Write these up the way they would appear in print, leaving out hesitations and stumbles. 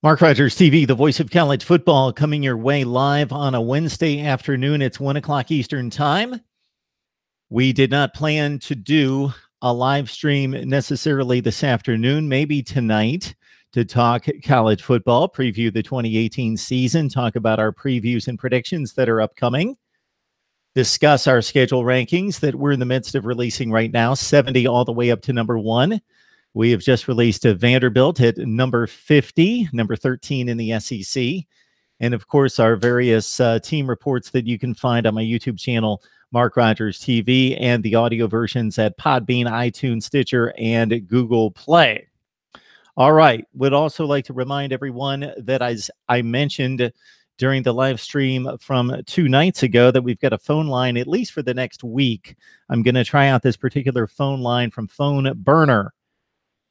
Mark Rogers TV, the voice of college football, coming your way live on a Wednesday afternoon. It's 1 o'clock Eastern time. We did not plan to do a live stream necessarily this afternoon, maybe tonight, to talk college football, preview the 2018 season, talk about our previews and predictions that are upcoming, discuss our schedule rankings that we're in the midst of releasing right now, 70 all the way up to number 1. We have just released a Vanderbilt at number 50, number 13 in the SEC. And of course, our various team reports that you can find on my YouTube channel, Mark Rogers TV, and the audio versions at Podbean, iTunes, Stitcher, and Google Play. All right. Would also like to remind everyone that, as I mentioned during the live stream from 2 nights ago, that we've got a phone line, at least for the next week. I'm going to try out this particular phone line from Phone Burner.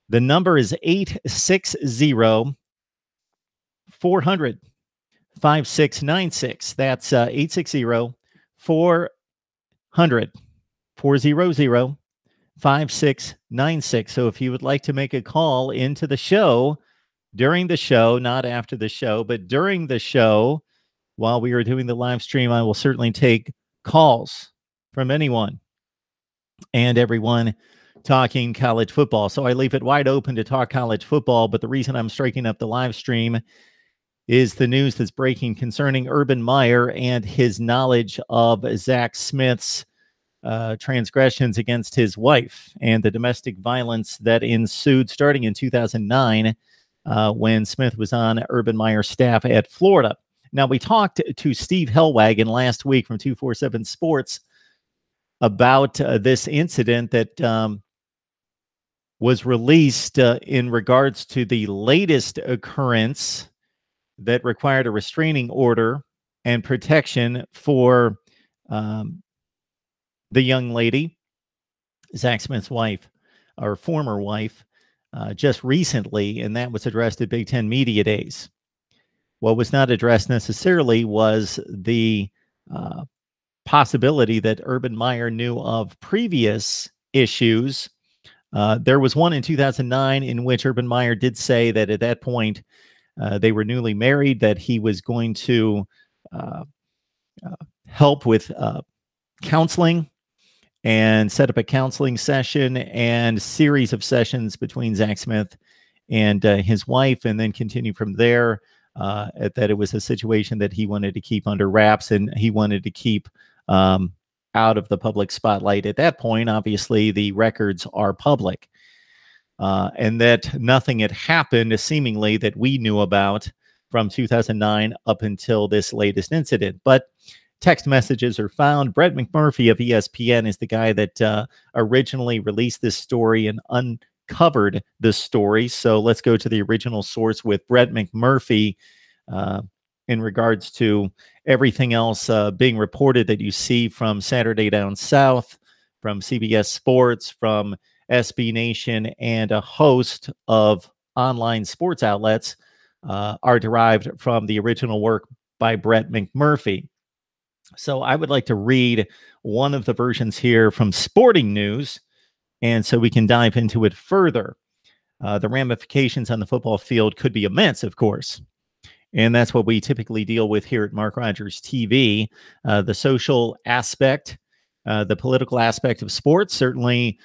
The number is 860-400-5696. That's 860-400-5696. So if you would like to make a call into the show, during the show, not after the show, but during the show, while we are doing the live stream, I will certainly take calls from anyone and everyone talking college football. So I leave it wide open to talk college football, but the reason I'm striking up the live stream is the news that's breaking concerning Urban Meyer and his knowledge of Zach Smith's transgressions against his wife and the domestic violence that ensued starting in 2009 when Smith was on Urban Meyer's staff at Florida. Now, we talked to Steve Hellwagon last week from 247 Sports about this incident that was released in regards to the latest occurrence that required a restraining order and protection for the young lady, Zach Smith's wife, or former wife, just recently, and that was addressed at Big Ten Media Days. What was not addressed necessarily was the possibility that Urban Meyer knew of previous issues. There was one in 2009 in which Urban Meyer did say that at that point they were newly married, that he was going to help with counseling and set up a counseling session and series of sessions between Zach Smith and his wife, and then continue from there. That it was a situation that he wanted to keep under wraps and he wanted to keep out of the public spotlight. At that point, obviously, the records are public, and that nothing had happened, seemingly, that we knew about from 2009 up until this latest incident. But text messages are found. Brett McMurphy of ESPN is the guy that originally released this story and uncovered this story. So let's go to the original source with Brett McMurphy in regards to everything else being reported that you see from Saturday Down South, from CBS Sports, from SB Nation, and a host of online sports outlets are derived from the original work by Brett McMurphy. So I would like to read one of the versions here from Sporting News, and so we can dive into it further. The ramifications on the football field could be immense, of course. And that's what we typically deal with here at Mark Rogers TV. The social aspect, the political aspect of sports certainly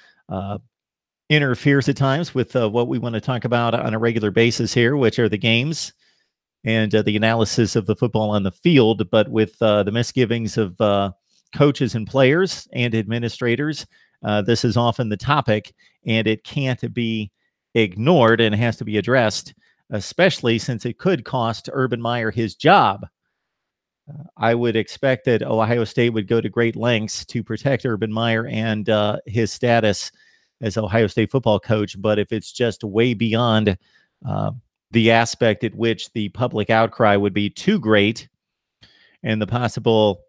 interferes at times with what we want to talk about on a regular basis here, which are the games and the analysis of the football on the field. But with the misgivings of coaches and players and administrators, this is often the topic, and it can't be ignored and has to be addressed, especially since it could cost Urban Meyer his job. I would expect that Ohio State would go to great lengths to protect Urban Meyer and his status as Ohio State football coach. But if it's just way beyond the aspect at which the public outcry would be too great, and the possible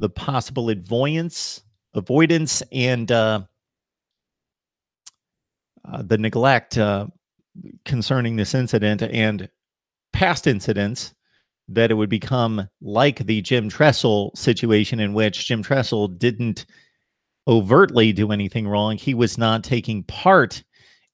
avoidance and the neglect concerning this incident and past incidents, that it would become like the Jim Tressel situation, in which Jim Tressel didn't overtly do anything wrong. He was not taking part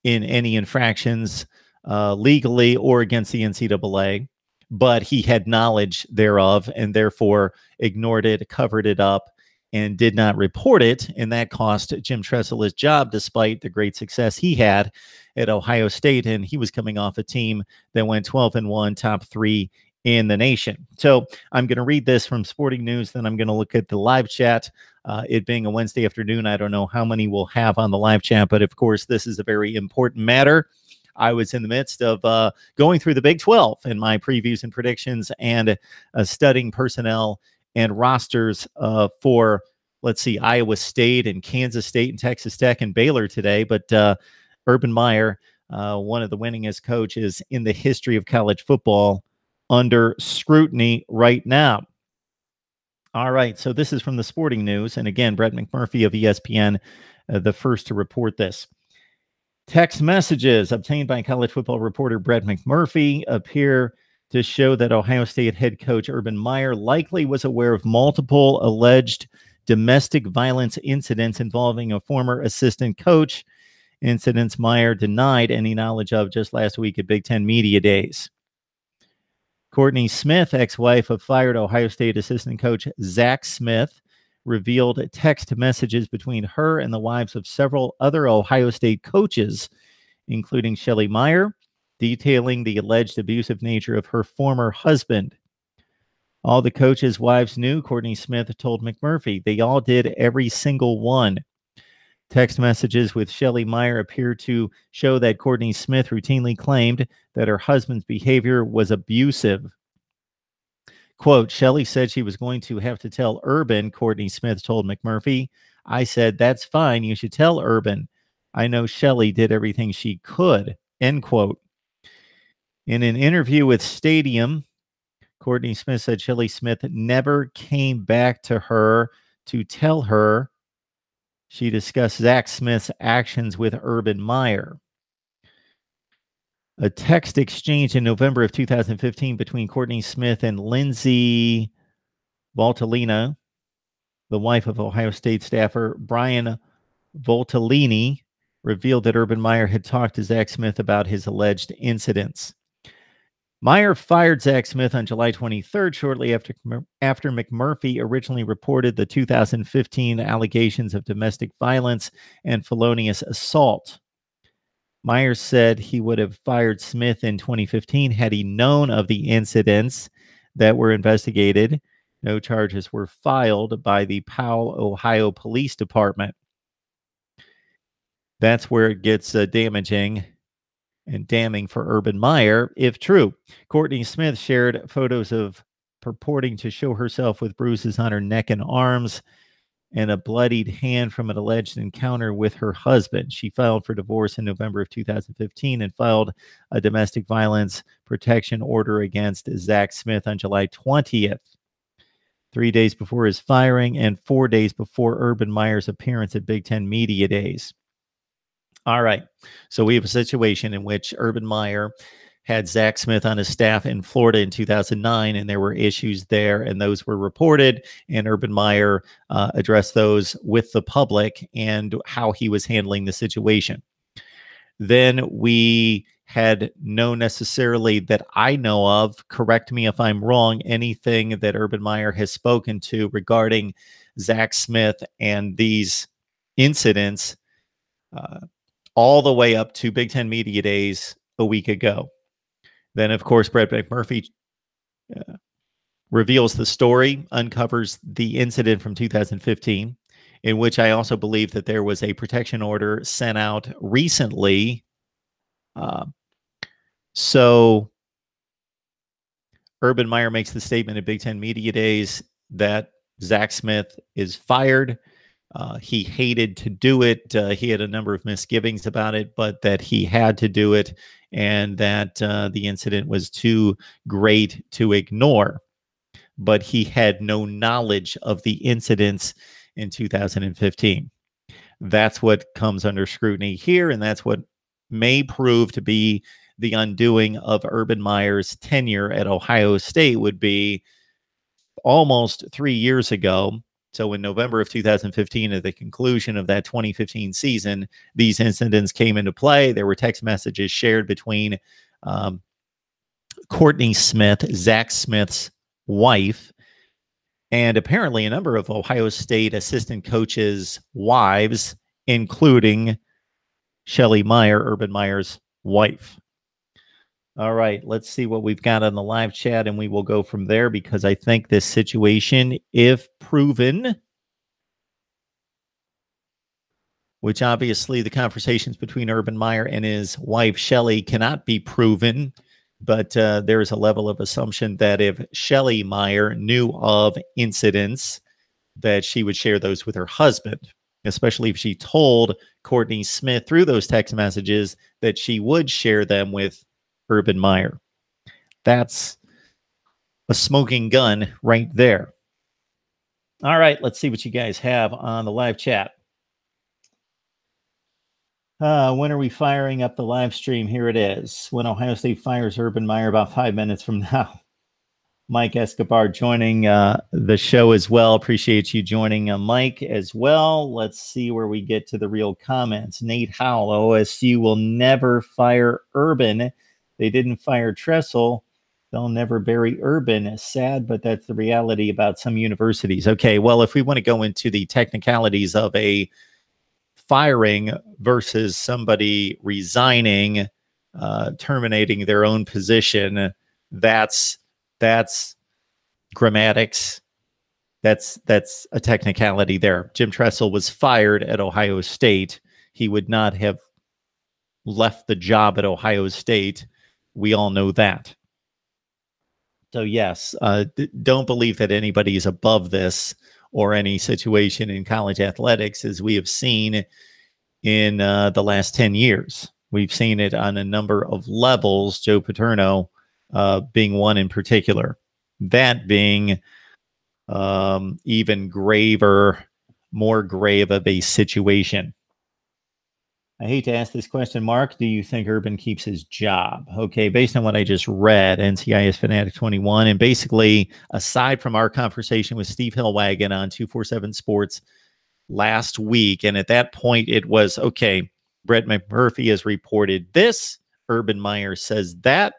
in any infractions legally or against the NCAA, but he had knowledge thereof and therefore ignored it, covered it up, and did not report it. And that cost Jim Tressel his job, despite the great success he had at Ohio State. And he was coming off a team that went 12-1, top 3 in the nation. So I'm going to read this from Sporting News, then I'm going to look at the live chat. It being a Wednesday afternoon, I don't know how many we'll have on the live chat, but of course, this is a very important matter. I was in the midst of going through the Big 12 and my previews and predictions and studying personnel and rosters for, let's see, Iowa State and Kansas State and Texas Tech and Baylor today. But Urban Meyer, one of the winningest coaches in the history of college football, under scrutiny right now. All right, so this is from the Sporting News. And again, Brett McMurphy of ESPN, the first to report this. Text messages obtained by college football reporter Brett McMurphy appear to show that Ohio State head coach Urban Meyer likely was aware of multiple alleged domestic violence incidents involving a former assistant coach, incidents Meyer denied any knowledge of just last week at Big Ten Media Days. Courtney Smith, ex-wife of fired Ohio State assistant coach Zach Smith, revealed text messages between her and the wives of several other Ohio State coaches, including Shelley Meyer, detailing the alleged abusive nature of her former husband. All the coaches' wives knew, Courtney Smith told McMurphy. They all did, every single one. Text messages with Shelley Meyer appear to show that Courtney Smith routinely claimed that her husband's behavior was abusive. Quote, Shelley said she was going to have to tell Urban, Courtney Smith told McMurphy. I said, that's fine. You should tell Urban. I know Shelley did everything she could, end quote. In an interview with Stadium, Courtney Smith said Shelley Smith never came back to her to tell her she discussed Zach Smith's actions with Urban Meyer. A text exchange in November of 2015 between Courtney Smith and Lindsay Voltolina, the wife of Ohio State staffer Brian Voltolini, revealed that Urban Meyer had talked to Zach Smith about his alleged incidents. Meyer fired Zach Smith on July 23rd, shortly after McMurphy originally reported the 2015 allegations of domestic violence and felonious assault. Meyer said he would have fired Smith in 2015 had he known of the incidents that were investigated. No charges were filed by the Powell, Ohio Police Department. That's where it gets damaging and damning for Urban Meyer, if true. Courtney Smith shared photos of purporting to show herself with bruises on her neck and arms and a bloodied hand from an alleged encounter with her husband. She filed for divorce in November of 2015 and filed a domestic violence protection order against Zach Smith on July 20th, 3 days before his firing and 4 days before Urban Meyer's appearance at Big Ten Media Days. All right, so we have a situation in which Urban Meyer had Zach Smith on his staff in Florida in 2009, and there were issues there, and those were reported, and Urban Meyer addressed those with the public and how he was handling the situation. Then we had no necessarily that I know of, correct me if I'm wrong, anything that Urban Meyer has spoken to regarding Zach Smith and these incidents all the way up to Big Ten Media Days a week ago. Then, of course, Brett McMurphy reveals the story, uncovers the incident from 2015, in which I also believe that there was a protection order sent out recently. So Urban Meyer makes the statement at Big Ten Media Days that Zach Smith is fired. He hated to do it. He had a number of misgivings about it, but that he had to do it and that the incident was too great to ignore. But he had no knowledge of the incidents in 2015. That's what comes under scrutiny here, and that's what may prove to be the undoing of Urban Meyer's tenure at Ohio State would be almost 3 years ago. So in November of 2015, at the conclusion of that 2015 season, these incidents came into play. There were text messages shared between Courtney Smith, Zach Smith's wife, and apparently a number of Ohio State assistant coaches' wives, including Shelly Meyer, Urban Meyer's wife. All right, let's see what we've got on the live chat, and we will go from there, because I think this situation, if proven, which obviously the conversations between Urban Meyer and his wife, Shelly, cannot be proven, but there is a level of assumption that if Shelly Meyer knew of incidents, that she would share those with her husband, especially if she told Courtney Smith through those text messages that she would share them with Urban Meyer. That's a smoking gun right there. All right, let's see what you guys have on the live chat. When are we firing up the live stream? Here it is. When Ohio State fires Urban Meyer, about 5 minutes from now. Mike Escobar joining the show as well. Appreciate you joining Mike as well. Let's see where we get to the real comments. Nate Howell, OSU will never fire Urban. They didn't fire Tressel. They'll never bury Urban. Sad, but that's the reality about some universities. Okay, well, if we want to go into the technicalities of a firing versus somebody resigning, terminating their own position, that's grammatics. That's a technicality there. Jim Tressel was fired at Ohio State. He would not have left the job at Ohio State. We all know that. So yes, don't believe that anybody is above this or any situation in college athletics, as we have seen in the last 10 years. We've seen it on a number of levels, Joe Paterno being one in particular. That being even graver, more grave of a situation. I hate to ask this question, Mark. Do you think Urban keeps his job? Okay, based on what I just read, NCIS Fanatic 21, and basically, aside from our conversation with Steve Hillwagon on 247 Sports last week, and at that point, it was, okay, Brett McMurphy has reported this, Urban Meyer says that,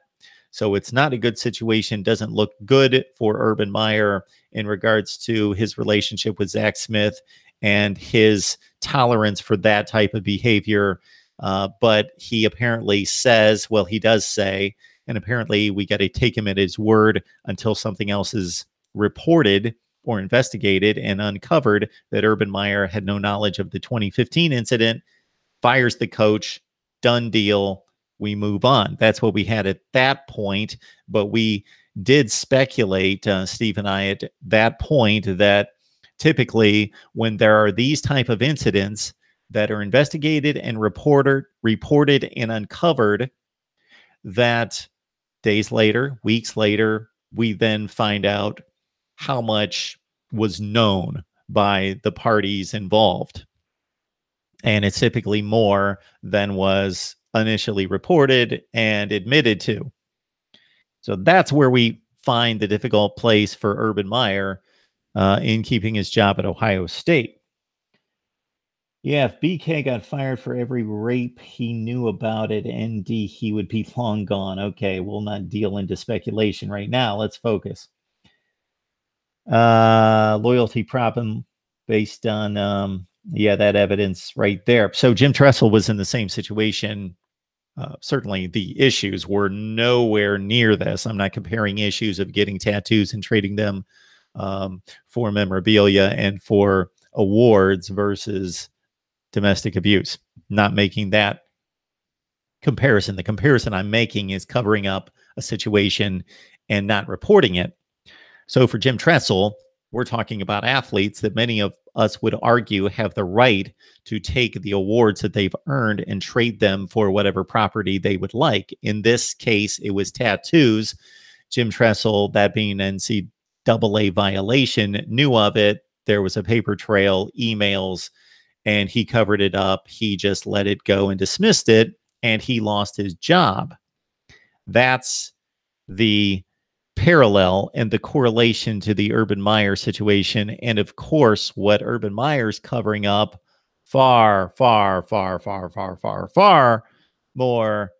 so it's not a good situation, doesn't look good for Urban Meyer in regards to his relationship with Zach Smith and his tolerance for that type of behavior. But he apparently says, well, he does say, and apparently we got to take him at his word until something else is reported or investigated and uncovered, that Urban Meyer had no knowledge of the 2015 incident, fires the coach, done deal, we move on. That's what we had at that point. But we did speculate, Steve and I, at that point, that typically when there are these type of incidents that are investigated and reported and uncovered, that days later, weeks later, we then find out how much was known by the parties involved. And it's typically more than was initially reported and admitted to. So that's where we find the difficult place for Urban Meyer in keeping his job at Ohio State. Yeah, if BK got fired for every rape he knew about at ND, he would be long gone. Okay, we'll not deal into speculation right now. Let's focus. Loyalty problem based on, that evidence right there. So Jim Tressel was in the same situation. Certainly the issues were nowhere near this. I'm not comparing issues of getting tattoos and trading them for memorabilia and for awards versus domestic abuse. Not making that comparison. The comparison I'm making is covering up a situation and not reporting it. So for Jim Tressel, we're talking about athletes that many of us would argue have the right to take the awards that they've earned and trade them for whatever property they would like. In this case, it was tattoos. Jim Tressel, that being an NCAA violation, knew of it. There was a paper trail, emails, and he covered it up. He just let it go and dismissed it, and he lost his job. That's the parallel and the correlation to the Urban Meyer situation. And of course, what Urban Meyer's covering up far, far, far, far, far, far, far more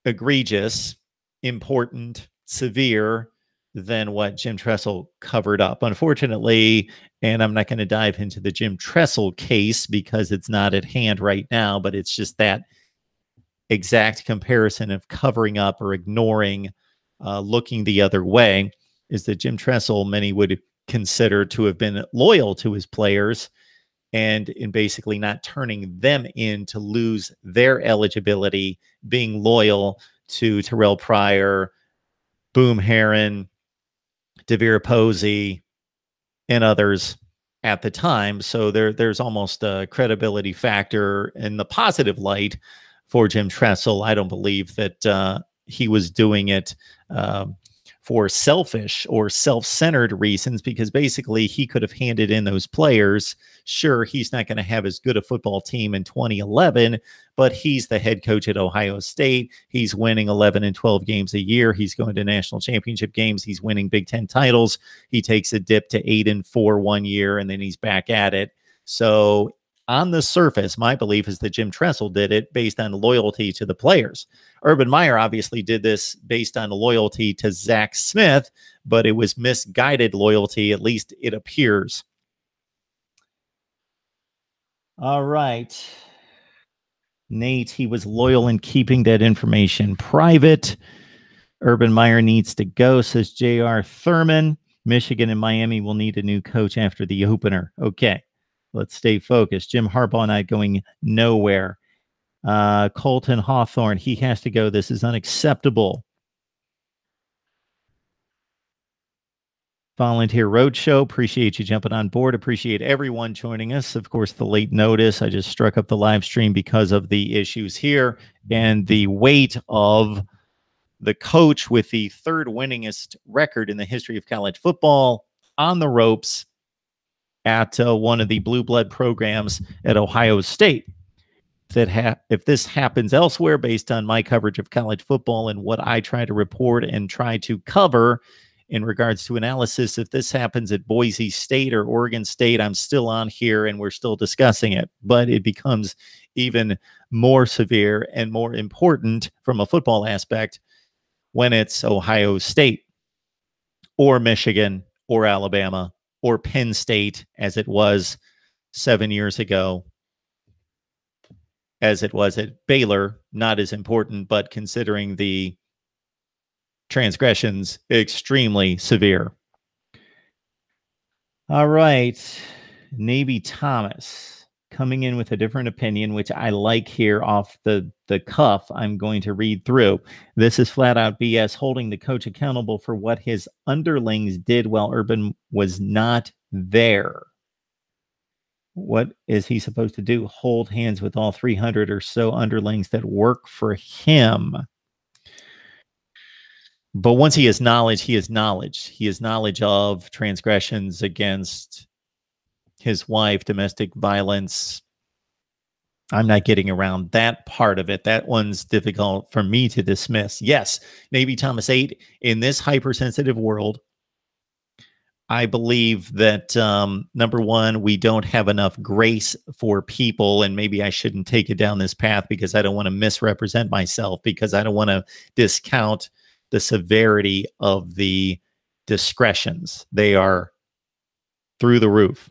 egregious, important, severe than what Jim Tressel covered up. Unfortunately, and I'm not going to dive into the Jim Tressel case because it's not at hand right now, but it's just that exact comparison of covering up or ignoring, looking the other way, is that Jim Tressel, many would consider to have been loyal to his players and in basically not turning them in to lose their eligibility, being loyal to Terrell Pryor, Boom Herron, DeVere Posey, and others at the time. So there's almost a credibility factor in the positive light for Jim Tressel. I don't believe that he was doing it for selfish or self-centered reasons, because basically he could have handed in those players. Sure, he's not going to have as good a football team in 2011, but he's the head coach at Ohio State. He's winning 11 and 12 games a year. He's going to national championship games. He's winning Big Ten titles. He takes a dip to 8-4 one year, and then he's back at it. So on the surface, my belief is that Jim Tressel did it based on loyalty to the players. Urban Meyer obviously did this based on loyalty to Zach Smith, but it was misguided loyalty, at least it appears. All right. Nate, he was loyal in keeping that information private. Urban Meyer needs to go, says J.R. Thurman. Michigan and Miami will need a new coach after the opener. Okay, let's stay focused. Jim Harbaugh and I going nowhere. Colton Hawthorne, he has to go. This is unacceptable. Volunteer Roadshow, appreciate you jumping on board. Appreciate everyone joining us. Of course, the late notice. I just struck up the live stream because of the issues here and the weight of the coach with the third winningest record in the history of college football on the ropes at one of the blue blood programs at Ohio State. If this happens elsewhere, based on my coverage of college football and what I try to report and try to cover in regards to analysis, if this happens at Boise State or Oregon State, I'm still on here and we're still discussing it. But it becomes even more severe and more important from a football aspect when it's Ohio State or Michigan or Alabama or Penn State, as it was 7 years ago, as it was at Baylor. Not as important, but considering the transgressions, extremely severe. All right. Navy Thomas coming in with a different opinion, which I like here off the cuff. I'm going to read through. This is flat out BS, holding the coach accountable for what his underlings did while Urban was not there. What is he supposed to do? Hold hands with all 300 or so underlings that work for him. But once he has knowledge, he has knowledge. He has knowledge of transgressions against his wife, domestic violence. I'm not getting around that part of it. That one's difficult for me to dismiss. Yes, Navy Thomas 8, in this hypersensitive world, I believe that, number one, we don't have enough grace for people, and maybe I shouldn't take it down this path because I don't want to misrepresent myself, because I don't want to discount the severity of the discretions. They are through the roof.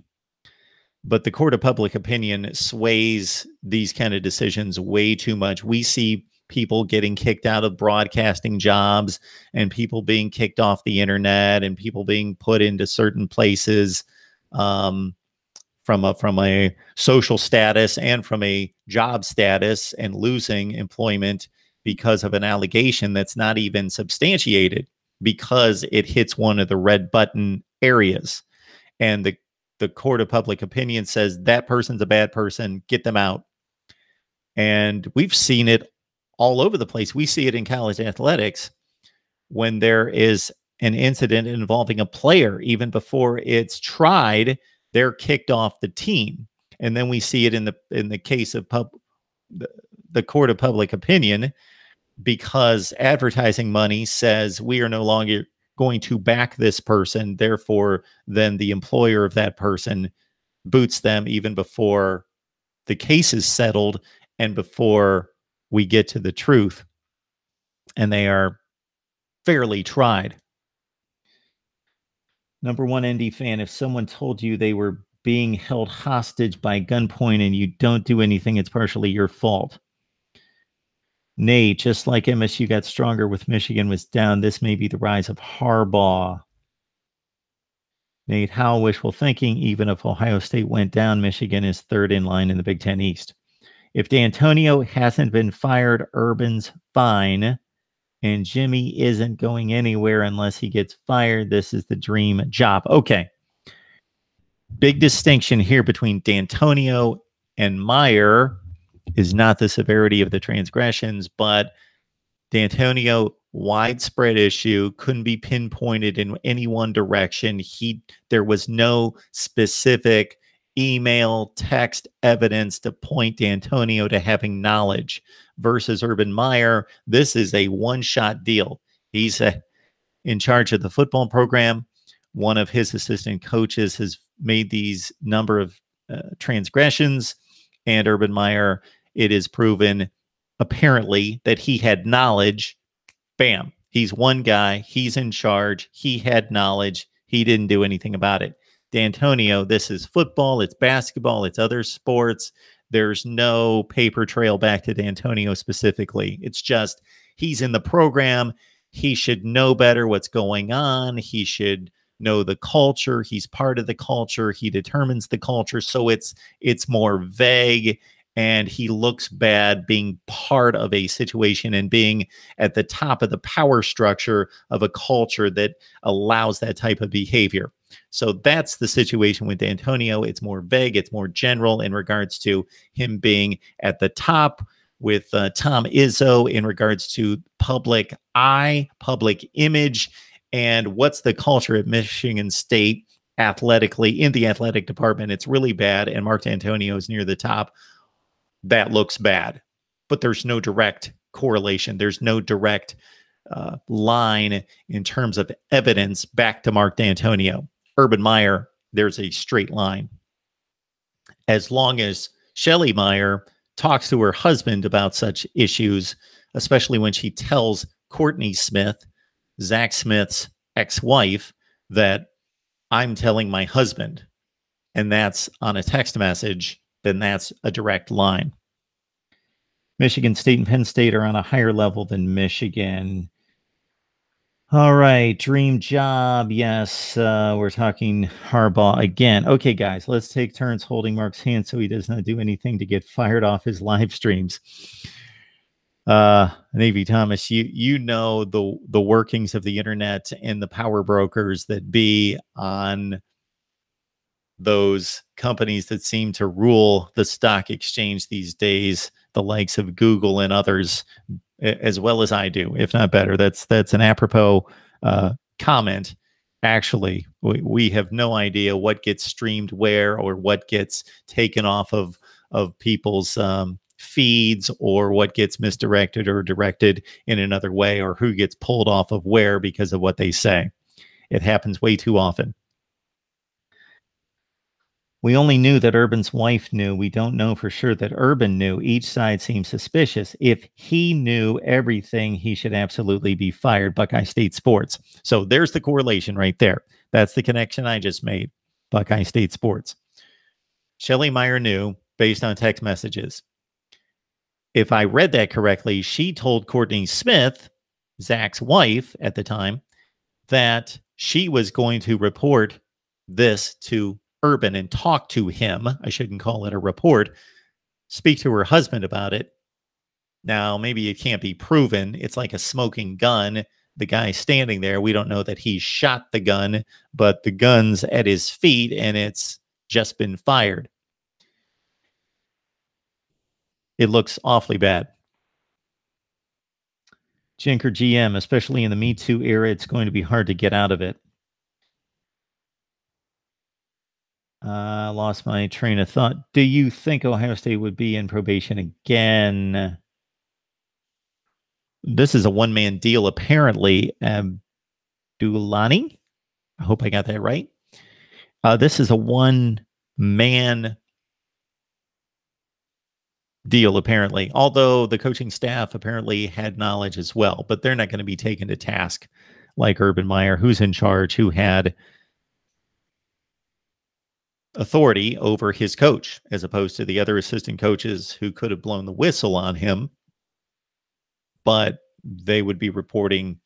But the court of public opinion sways these kind of decisions way too much. We see people getting kicked out of broadcasting jobs and people being kicked off the internet and people being put into certain places from a social status and from a job status and losing employment because of an allegation that's not even substantiated because it hits one of the red button areas. And the court of public opinion says that person's a bad person, get them out. And we've seen it all over the place. We see it in college athletics when there is an incident involving a player, even before it's tried, they're kicked off the team. And then we see it in the case of the court of public opinion, because advertising money says we are no longer going to back this person. Therefore, then the employer of that person boots them even before the case is settled and before we get to the truth. And they are fairly tried. Number one ND fan, if someone told you they were being held hostage by gunpoint and you don't do anything, it's partially your fault. Nate, just like MSU got stronger with Michigan was down, this may be the rise of Harbaugh. Nate, how wishful thinking. Even if Ohio State went down, Michigan is third in line in the Big Ten East. If D'Antonio hasn't been fired, Urban's fine. And Jimmy isn't going anywhere unless he gets fired. This is the dream job. Okay. Big distinction here between D'Antonio and Meyer is not the severity of the transgressions, but D'Antonio, widespread issue, couldn't be pinpointed in any one direction. There was no specific email, text evidence to point D'Antonio to having knowledge. Versus Urban Meyer, this is a one-shot deal. He's in charge of the football program. One of his assistant coaches has made these number of transgressions, and Urban Meyer, it is proven apparently that he had knowledge. Bam. He's one guy. He's in charge. He had knowledge. He didn't do anything about it. D'Antonio, this is football. It's basketball. It's other sports. There's no paper trail back to D'Antonio specifically. It's just he's in the program. He should know better what's going on. He should know the culture. He's part of the culture. He determines the culture. So it's more vague, and he looks bad being part of a situation and being at the top of the power structure of a culture that allows that type of behavior. So that's the situation with D'Antonio. It's more vague. It's more general in regards to him being at the top. With Tom Izzo in regards to public eye, public image, and what's the culture at Michigan State athletically in the athletic department. It's really bad, and Mark D'Antonio is near the top. That looks bad, but there's no direct correlation. There's no direct line in terms of evidence back to Mark D'Antonio. Urban Meyer, there's a straight line. As long as Shelley Meyer talks to her husband about such issues, especially when she tells Courtney Smith, Zach Smith's ex-wife, that I'm telling my husband, and that's on a text message, then that's a direct line. Michigan State and Penn State are on a higher level than Michigan. All right, dream job. Yes, we're talking Harbaugh again. Okay, guys, let's take turns holding Mark's hand so he does not do anything to get fired off his live streams. Navy Thomas, you know the workings of the internet and the power brokers that be on those companies that seem to rule the stock exchange these days, the likes of Google and others, as well as I do, if not better. That's an apropos comment. Actually, we have no idea what gets streamed where or what gets taken off of people's feeds, or what gets misdirected or directed in another way, or who gets pulled off of where because of what they say. It happens way too often. We only knew that Urban's wife knew. We don't know for sure that Urban knew. Each side seems suspicious. If he knew everything, he should absolutely be fired. Buckeye State Sports. So there's the correlation right there. That's the connection I just made. Buckeye State Sports. Shelley Meyer knew based on text messages. If I read that correctly, she told Courtney Smith, Zach's wife at the time, that she was going to report this to Urban and talk to him. I shouldn't call it a report. Speak to her husband about it. Now, maybe it can't be proven. It's like a smoking gun. The guy standing there, we don't know that he shot the gun, but the gun's at his feet and it's just been fired. It looks awfully bad. Jinker GM, especially in the Me Too era, it's going to be hard to get out of it. Lost my train of thought. Do you think Ohio State would be in probation again? This is a one-man deal, apparently. Dulani, I hope I got that right. This is a one-man deal, apparently, although the coaching staff apparently had knowledge as well, but they're not going to be taken to task like Urban Meyer, who's in charge, who had authority over his coach, as opposed to the other assistant coaches who could have blown the whistle on him, but they would be reporting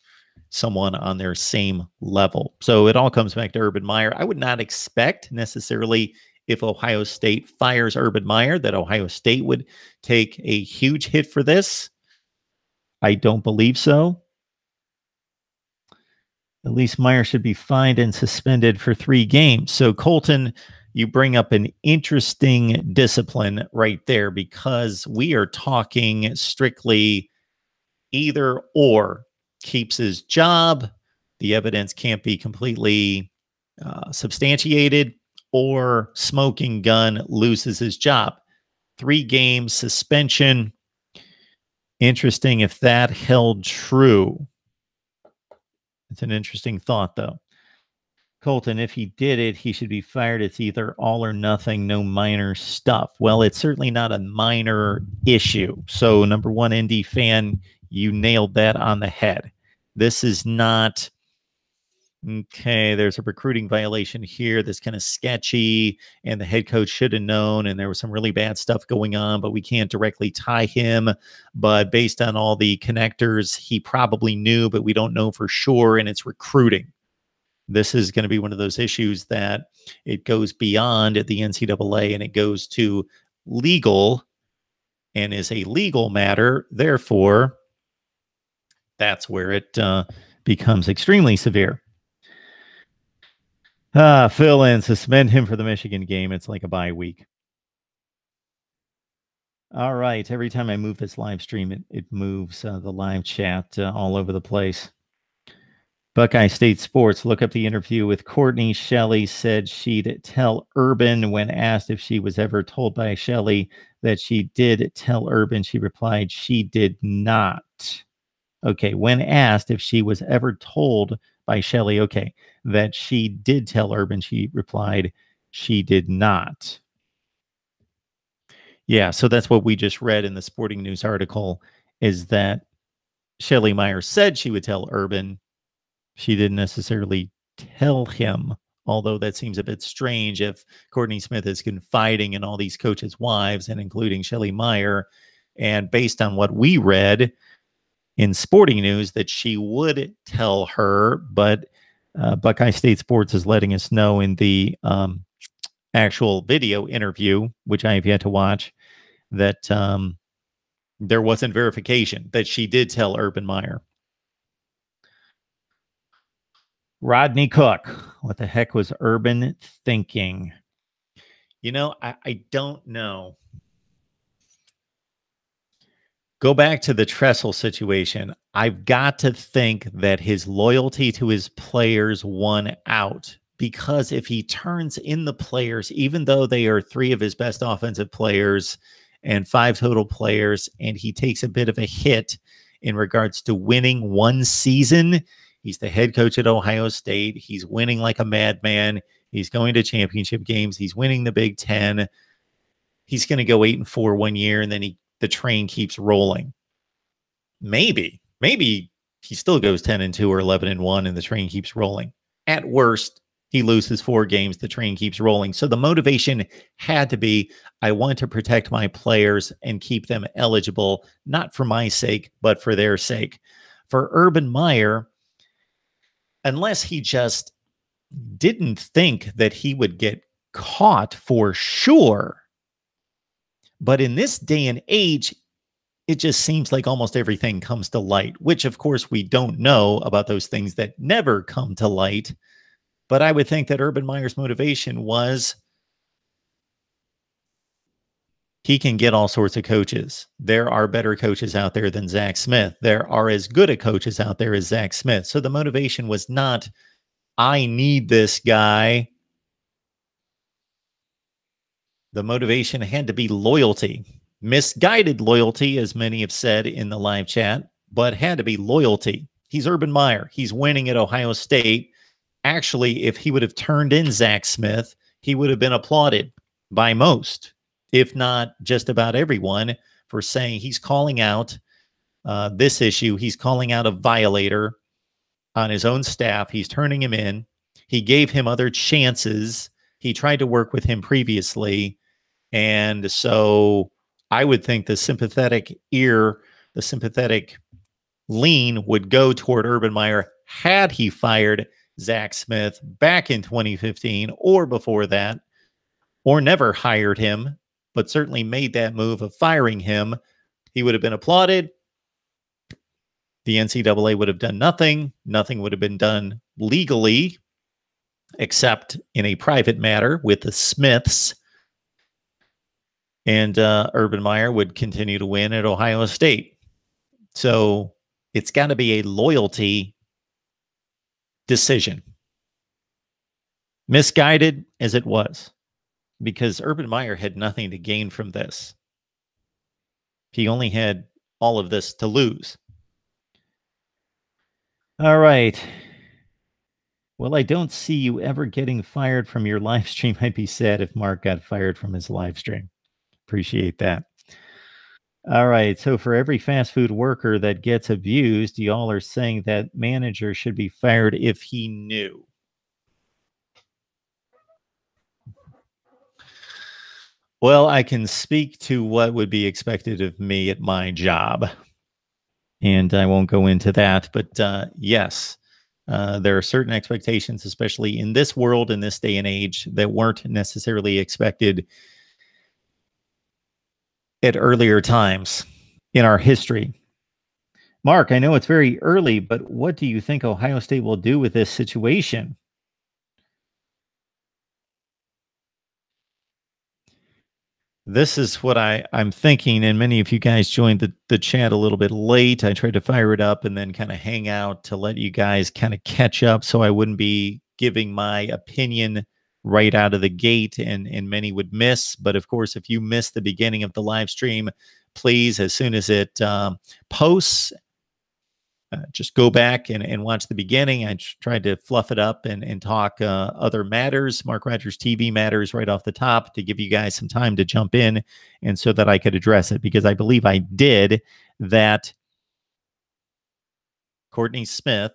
someone on their same level. So it all comes back to Urban Meyer. I would not expect necessarily, if Ohio State fires Urban Meyer, that Ohio State would take a huge hit for this. I don't believe so. At least Meyer should be fined and suspended for 3 games. So Colton, you bring up an interesting discipline right there, because we are talking strictly either or. Keeps his job, the evidence can't be completely substantiated, or smoking gun, loses his job. 3 games suspension. Interesting if that held true. It's an interesting thought, though. Colton, if he did it, he should be fired. It's either all or nothing, no minor stuff. Well, it's certainly not a minor issue. So, number one, ND fan, you nailed that on the head. This is not, okay, there's a recruiting violation here that's kind of sketchy, and the head coach should have known, and there was some really bad stuff going on, but we can't directly tie him. But based on all the connectors, he probably knew, but we don't know for sure, and it's recruiting. This is going to be one of those issues that it goes beyond the NCAA and it goes to legal and is a legal matter. Therefore, that's where it becomes extremely severe. Fill in, suspend him for the Michigan game. It's like a bye week. All right. Every time I move this live stream, it moves the live chat all over the place. Buckeye State Sports, look up the interview with Courtney. Shelley said she'd tell Urban. When asked if she was ever told by Shelley that she did tell Urban, she replied she did not. Okay, when asked if she was ever told by Shelley, okay, that she did tell Urban, she replied she did not. Yeah, so that's what we just read in the Sporting News article, is that Shelley Meyer said she would tell Urban. She didn't necessarily tell him, although that seems a bit strange if Courtney Smith is confiding in all these coaches' wives, and including Shelley Meyer. And based on what we read in Sporting News, that she would tell her, but Buckeye State Sports is letting us know in the actual video interview, which I have yet to watch, that there wasn't verification that she did tell Urban Meyer. Rodney Cook, what the heck was Urban thinking? You know, I don't know. Go back to the Tressel situation. I've got to think that his loyalty to his players won out, because if he turns in the players, even though they are 3 of his best offensive players and 5 total players, and he takes a bit of a hit in regards to winning one season. He's the head coach at Ohio State. He's winning like a madman. He's going to championship games. He's winning the Big Ten. He's going to go 8-4 one year, and then the train keeps rolling. Maybe he still goes 10-2 or 11-1, and the train keeps rolling. At worst, he loses 4 games. The train keeps rolling. So the motivation had to be, I want to protect my players and keep them eligible, not for my sake, but for their sake. For Urban Meyer, unless he just didn't think that he would get caught for sure. But in this day and age, it just seems like almost everything comes to light, which of course we don't know about those things that never come to light. But I would think that Urban Meyer's motivation was he can get all sorts of coaches. There are better coaches out there than Zach Smith. There are as good a coaches out there as Zach Smith. So the motivation was not, I need this guy. The motivation had to be loyalty. Misguided loyalty, as many have said in the live chat, but had to be loyalty. He's Urban Meyer. He's winning at Ohio State. Actually, if he would have turned in Zach Smith, he would have been applauded by most, if not just about everyone, for saying he's calling out this issue. He's calling out a violator on his own staff. He's turning him in. He gave him other chances. He tried to work with him previously. And so I would think the sympathetic ear, the sympathetic lean would go toward Urban Meyer had he fired Zach Smith back in 2015 or before that, or never hired him, but certainly made that move of firing him. He would have been applauded. The NCAA would have done nothing. Nothing would have been done legally, except in a private matter with the Smiths. And Urban Meyer would continue to win at Ohio State. So it's got to be a loyalty decision. Misguided as it was, because Urban Meyer had nothing to gain from this. He only had all of this to lose. All right. Well, I don't see you ever getting fired from your live stream. I'd be sad if Mark got fired from his live stream. Appreciate that. All right. So for every fast food worker that gets abused, y'all are saying that manager should be fired if he knew. Well, I can speak to what would be expected of me at my job. And I won't go into that. But yes, there are certain expectations, especially in this world, in this day and age, that weren't necessarily expected at earlier times in our history. Mark, I know it's very early, but what do you think Ohio State will do with this situation? This is what I'm thinking, and many of you guys joined the chat a little bit late. I tried to fire it up and then kind of hang out to let you guys kind of catch up so I wouldn't be giving my opinion right out of the gate, and many would miss. But of course, if you missed the beginning of the live stream, please, as soon as it posts, just go back and watch the beginning. I tried to fluff it up and talk other matters, Mark Rogers TV matters right off the top to give you guys some time to jump in and so that I could address it, because I believe I did that. Courtney Smith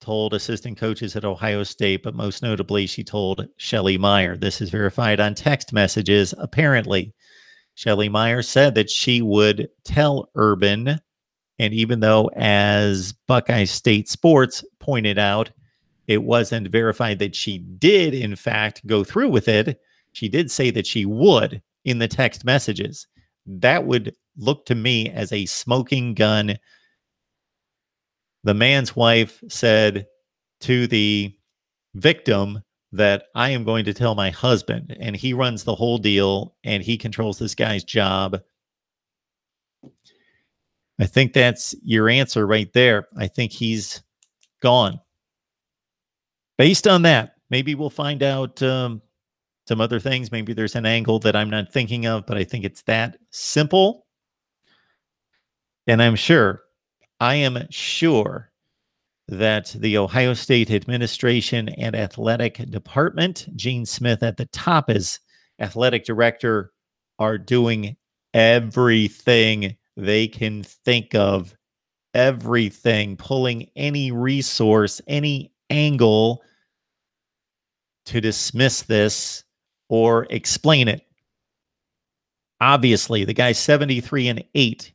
told assistant coaches at Ohio State, but most notably, she told Shelley Meyer. This is verified on text messages, apparently. Shelley Meyer said that she would tell Urban, and even though, as Buckeye State Sports pointed out, it wasn't verified that she did, in fact, go through with it, she did say that she would in the text messages. That would look to me as a smoking gun. The man's wife said to the victim that I am going to tell my husband, and he runs the whole deal, and he controls this guy's job. I think that's your answer right there. I think he's gone. Based on that, maybe we'll find out some other things. Maybe there's an angle that I'm not thinking of, but I think it's that simple. And I am sure that the Ohio State administration and athletic department, Gene Smith at the top as athletic director, are doing everything they can think of, everything, pulling any resource, any angle to dismiss this or explain it. Obviously, the guy's 73-8.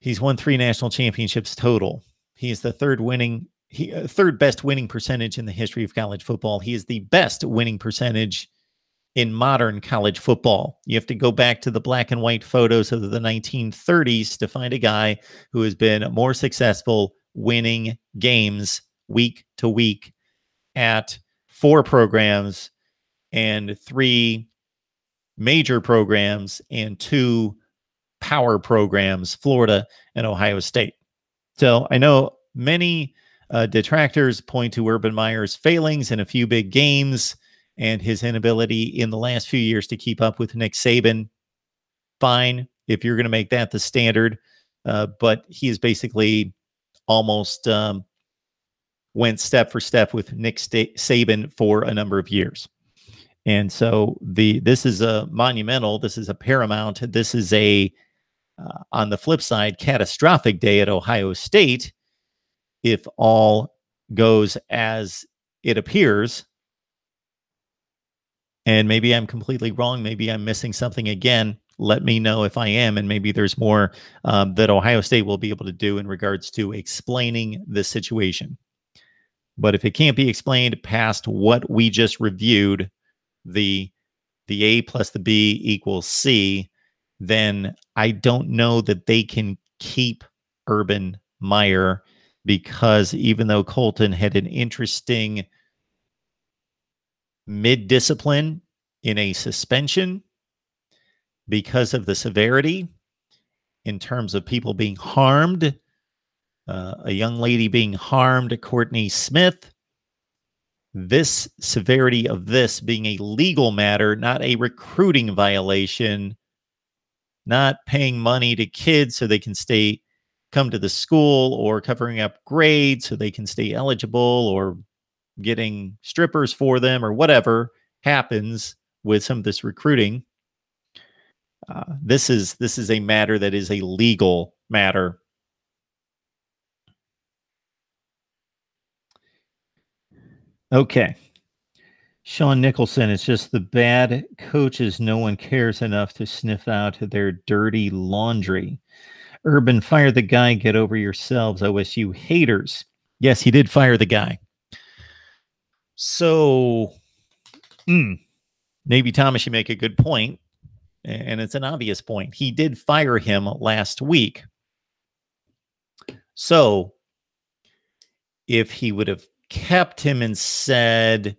He's won 3 national championships total. He is the third best winning percentage in the history of college football. He is the best winning percentage in modern college football. You have to go back to the black and white photos of the 1930s to find a guy who has been more successful winning games week to week at 4 programs and 3 major programs and 2 power programs, Florida and Ohio State. So I know many detractors point to Urban Meyer's failings in a few big games and his inability in the last few years to keep up with Nick Saban. Fine, if you're going to make that the standard. but he is basically almost went step for step with Nick Saban for a number of years. And so this is a monumental, this is a paramount, this is a, on the flip side, catastrophic day at Ohio State if all goes as it appears. And maybe I'm completely wrong. Maybe I'm missing something again. Let me know if I am, and maybe there's more that Ohio State will be able to do in regards to explaining the situation. But if it can't be explained past what we just reviewed, the A plus the B equals C, then I don't know that they can keep Urban Meyer, because even though Colton had an interesting mid-discipline in a suspension because of the severity in terms of people being harmed, a young lady being harmed, Courtney Smith, this severity of this being a legal matter, not a recruiting violation, not paying money to kids so they can come to the school, or covering up grades so they can stay eligible, or getting strippers for them, or whatever happens with some of this recruiting. This is a matter that is a legal matter. Okay. Sean Nicholson, it's just the bad coaches. No one cares enough to sniff out their dirty laundry. Urban, fire the guy. Get over yourselves, OSU haters. Yes, he did fire the guy. So, maybe Thomas, you make a good point, and it's an obvious point. He did fire him last week. So, if he would have kept him and said,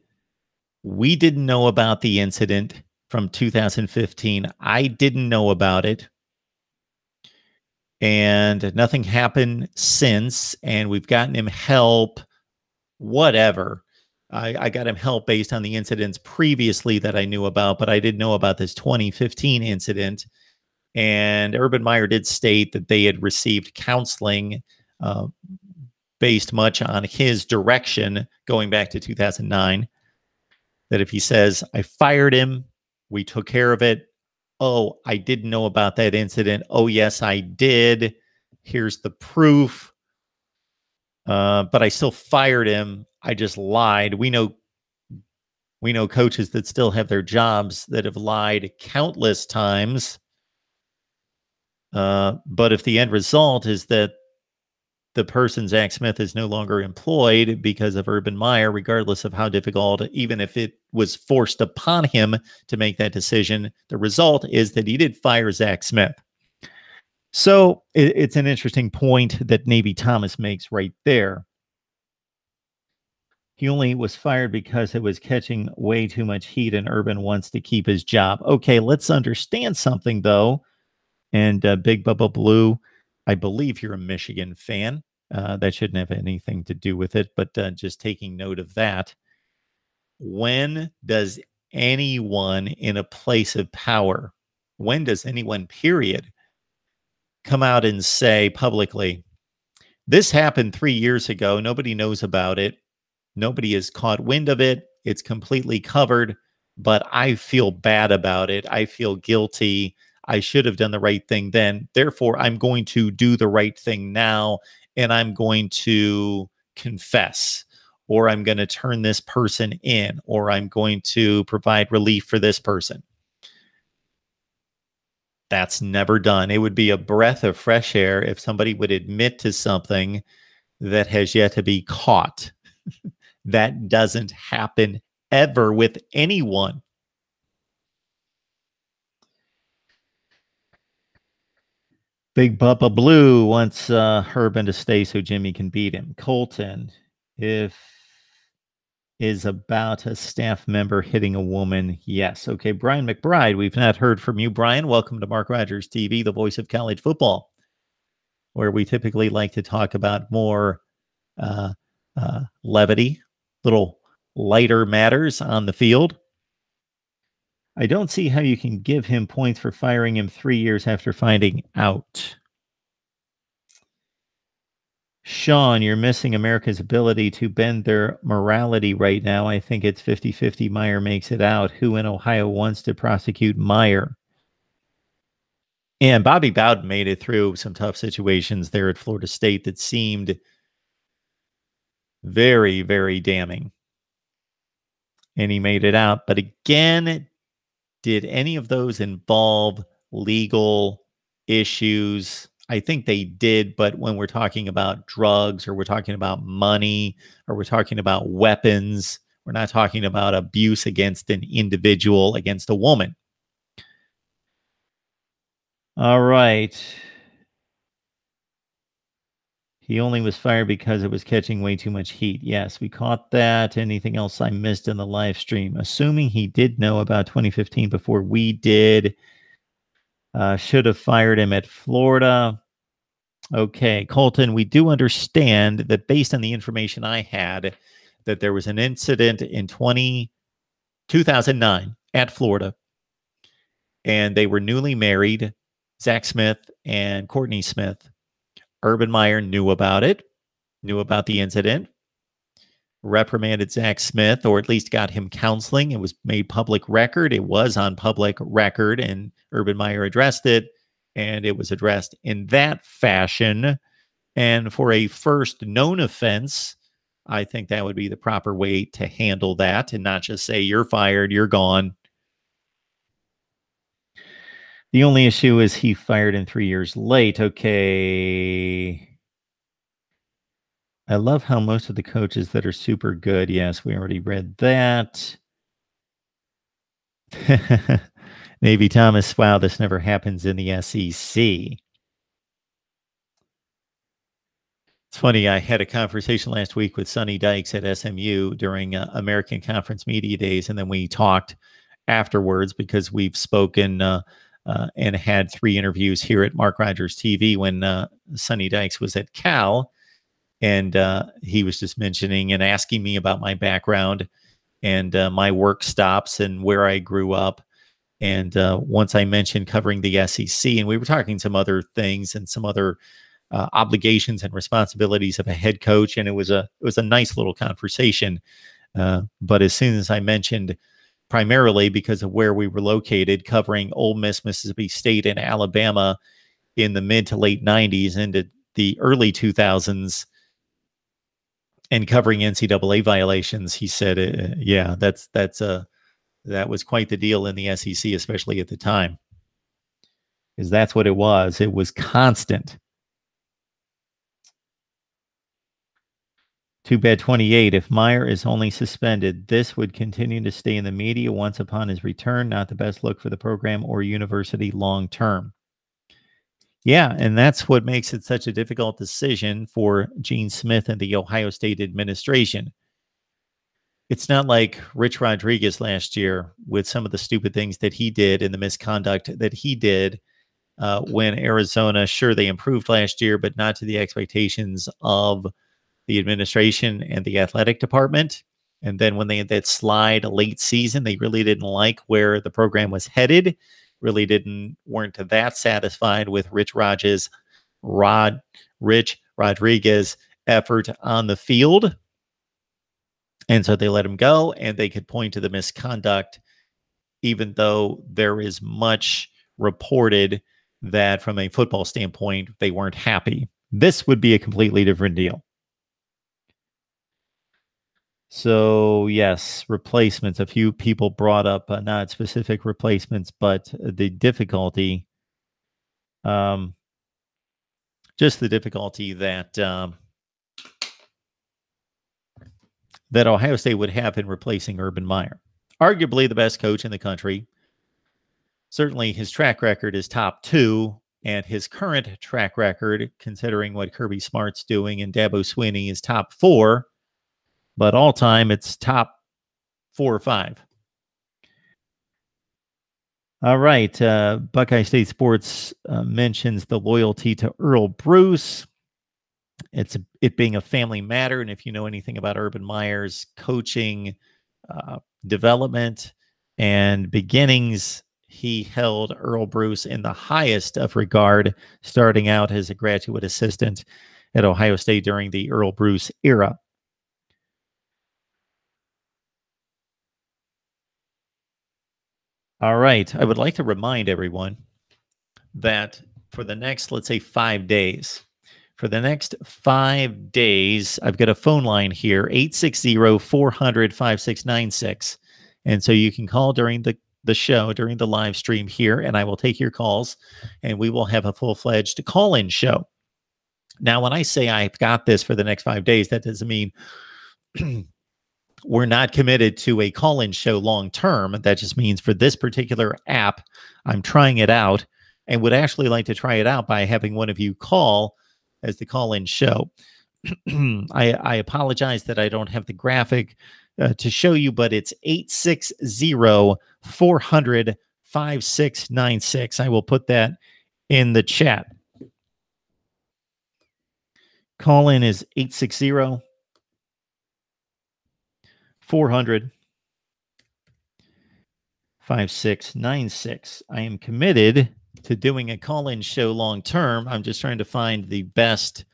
we didn't know about the incident from 2015. I didn't know about it. And nothing happened since. And we've gotten him help, whatever. I got him help based on the incidents previously that I knew about, but I didn't know about this 2015 incident. And Urban Meyer did state that they had received counseling based much on his direction going back to 2009. That if he says, I fired him, we took care of it. Oh, I didn't know about that incident. Oh, yes, I did. Here's the proof. But I still fired him. I just lied. We know coaches that still have their jobs that have lied countless times. But if the end result is that the person, Zach Smith, is no longer employed because of Urban Meyer, regardless of how difficult, even if it was forced upon him to make that decision, the result is that he did fire Zach Smith. So it's an interesting point that Navy Thomas makes right there. He only was fired because it was catching way too much heat, and Urban wants to keep his job. Okay, let's understand something, though. And Big Bubba Blue, I believe you're a Michigan fan. That shouldn't have anything to do with it, but just taking note of that. When does anyone in a place of power, when does anyone, period, come out and say publicly, this happened 3 years ago, nobody knows about it, nobody has caught wind of it, it's completely covered, but I feel bad about it, I feel guilty, I should have done the right thing then. Therefore, I'm going to do the right thing now, and I'm going to confess, or I'm going to turn this person in, or I'm going to provide relief for this person. That's never done. It would be a breath of fresh air if somebody would admit to something that has yet to be caught. That doesn't happen ever with anyone. Big Bubba Blue wants Urban to stay so Jimmy can beat him. Colton, if is about a staff member hitting a woman, yes. Okay, Brian McBride, we've not heard from you. Brian, welcome to Mark Rogers TV, the voice of college football, where we typically like to talk about more levity, little lighter matters on the field. I don't see how you can give him points for firing him 3 years after finding out. Sean, you're missing America's ability to bend their morality right now. I think it's 50-50 Meyer makes it out. Who in Ohio wants to prosecute Meyer? And Bobby Bowden made it through some tough situations there at Florida State that seemed very, very damning. And he made it out. But again, did any of those involve legal issues? I think they did, but when we're talking about drugs or we're talking about money or we're talking about weapons, we're not talking about abuse against an individual, against a woman. All right. He only was fired because it was catching way too much heat. Yes, we caught that. Anything else I missed in the live stream? Assuming he did know about 2015 before we did, should have fired him at Florida. Okay, Colton, we do understand that based on the information I had, that there was an incident in 2009 at Florida, and they were newly married, Zach Smith and Courtney Smith. Urban Meyer knew about it, knew about the incident, reprimanded Zach Smith, or at least got him counseling. It was made public record. It was on public record, and Urban Meyer addressed it, and it was addressed in that fashion. And for a first known offense, I think that would be the proper way to handle that and not just say, you're fired, you're gone. The only issue is he fired him 3 years late. Okay. I love how most of the coaches that are super good. Yes, we already read that. Navy Thomas, wow, this never happens in the SEC. It's funny, I had a conversation last week with Sonny Dykes at SMU during American Conference Media Days, and then we talked afterwards because we've spoken and had 3 interviews here at Mark Rogers TV when Sonny Dykes was at Cal, and he was just mentioning and asking me about my background and my work stops and where I grew up. And once I mentioned covering the SEC, and we were talking some other things and some other obligations and responsibilities of a head coach, and it was a nice little conversation. But as soon as I mentioned, primarily because of where we were located, covering Ole Miss, Mississippi State, and Alabama in the mid to late 90s into the early 2000s, and covering NCAA violations, he said, "Yeah, that was quite the deal in the SEC, especially at the time, because that's what it was. It was constant." Too bad 28. If Meyer is only suspended, this would continue to stay in the media once upon his return. Not the best look for the program or university long term. Yeah, and that's what makes it such a difficult decision for Gene Smith and the Ohio State administration. It's not like Rich Rodriguez last year with some of the stupid things that he did and the misconduct that he did when Arizona, sure, they improved last year, but not to the expectations of the administration and the athletic department. And then when they had that slide late season, they really didn't like where the program was headed, weren't that satisfied with Rich Rodriguez effort on the field. And so they let him go, and they could point to the misconduct, even though there is much reported that from a football standpoint, they weren't happy. This would be a completely different deal. So, yes, replacements. A few people brought up not specific replacements, but the difficulty, just the difficulty that that Ohio State would have in replacing Urban Meyer. Arguably the best coach in the country. Certainly his track record is top 2, and his current track record, considering what Kirby Smart's doing and Dabo Swinney, is top 4. But all time, it's top 4 or 5. All right. Buckeye State Sports mentions the loyalty to Earl Bruce. It being a family matter. And if you know anything about Urban Meyer's coaching development and beginnings, he held Earl Bruce in the highest of regard, starting out as a graduate assistant at Ohio State during the Earl Bruce era. All right. I would like to remind everyone that for the next, let's say, 5 days, I've got a phone line here, 860-400-5696. And so you can call during the show, during the live stream here, and I will take your calls, and we will have a full-fledged call-in show. Now, when I say I've got this for the next 5 days, that doesn't mean we're not committed to a call-in show long term. That just means for this particular app, I'm trying it out and would actually like to try it out by having one of you call as the call-in show. I apologize that I don't have the graphic to show you, but it's 860-400-5696. I will put that in the chat. Call in is 860 400 5696. I am committed to doing a call-in show long term. I'm just trying to find the best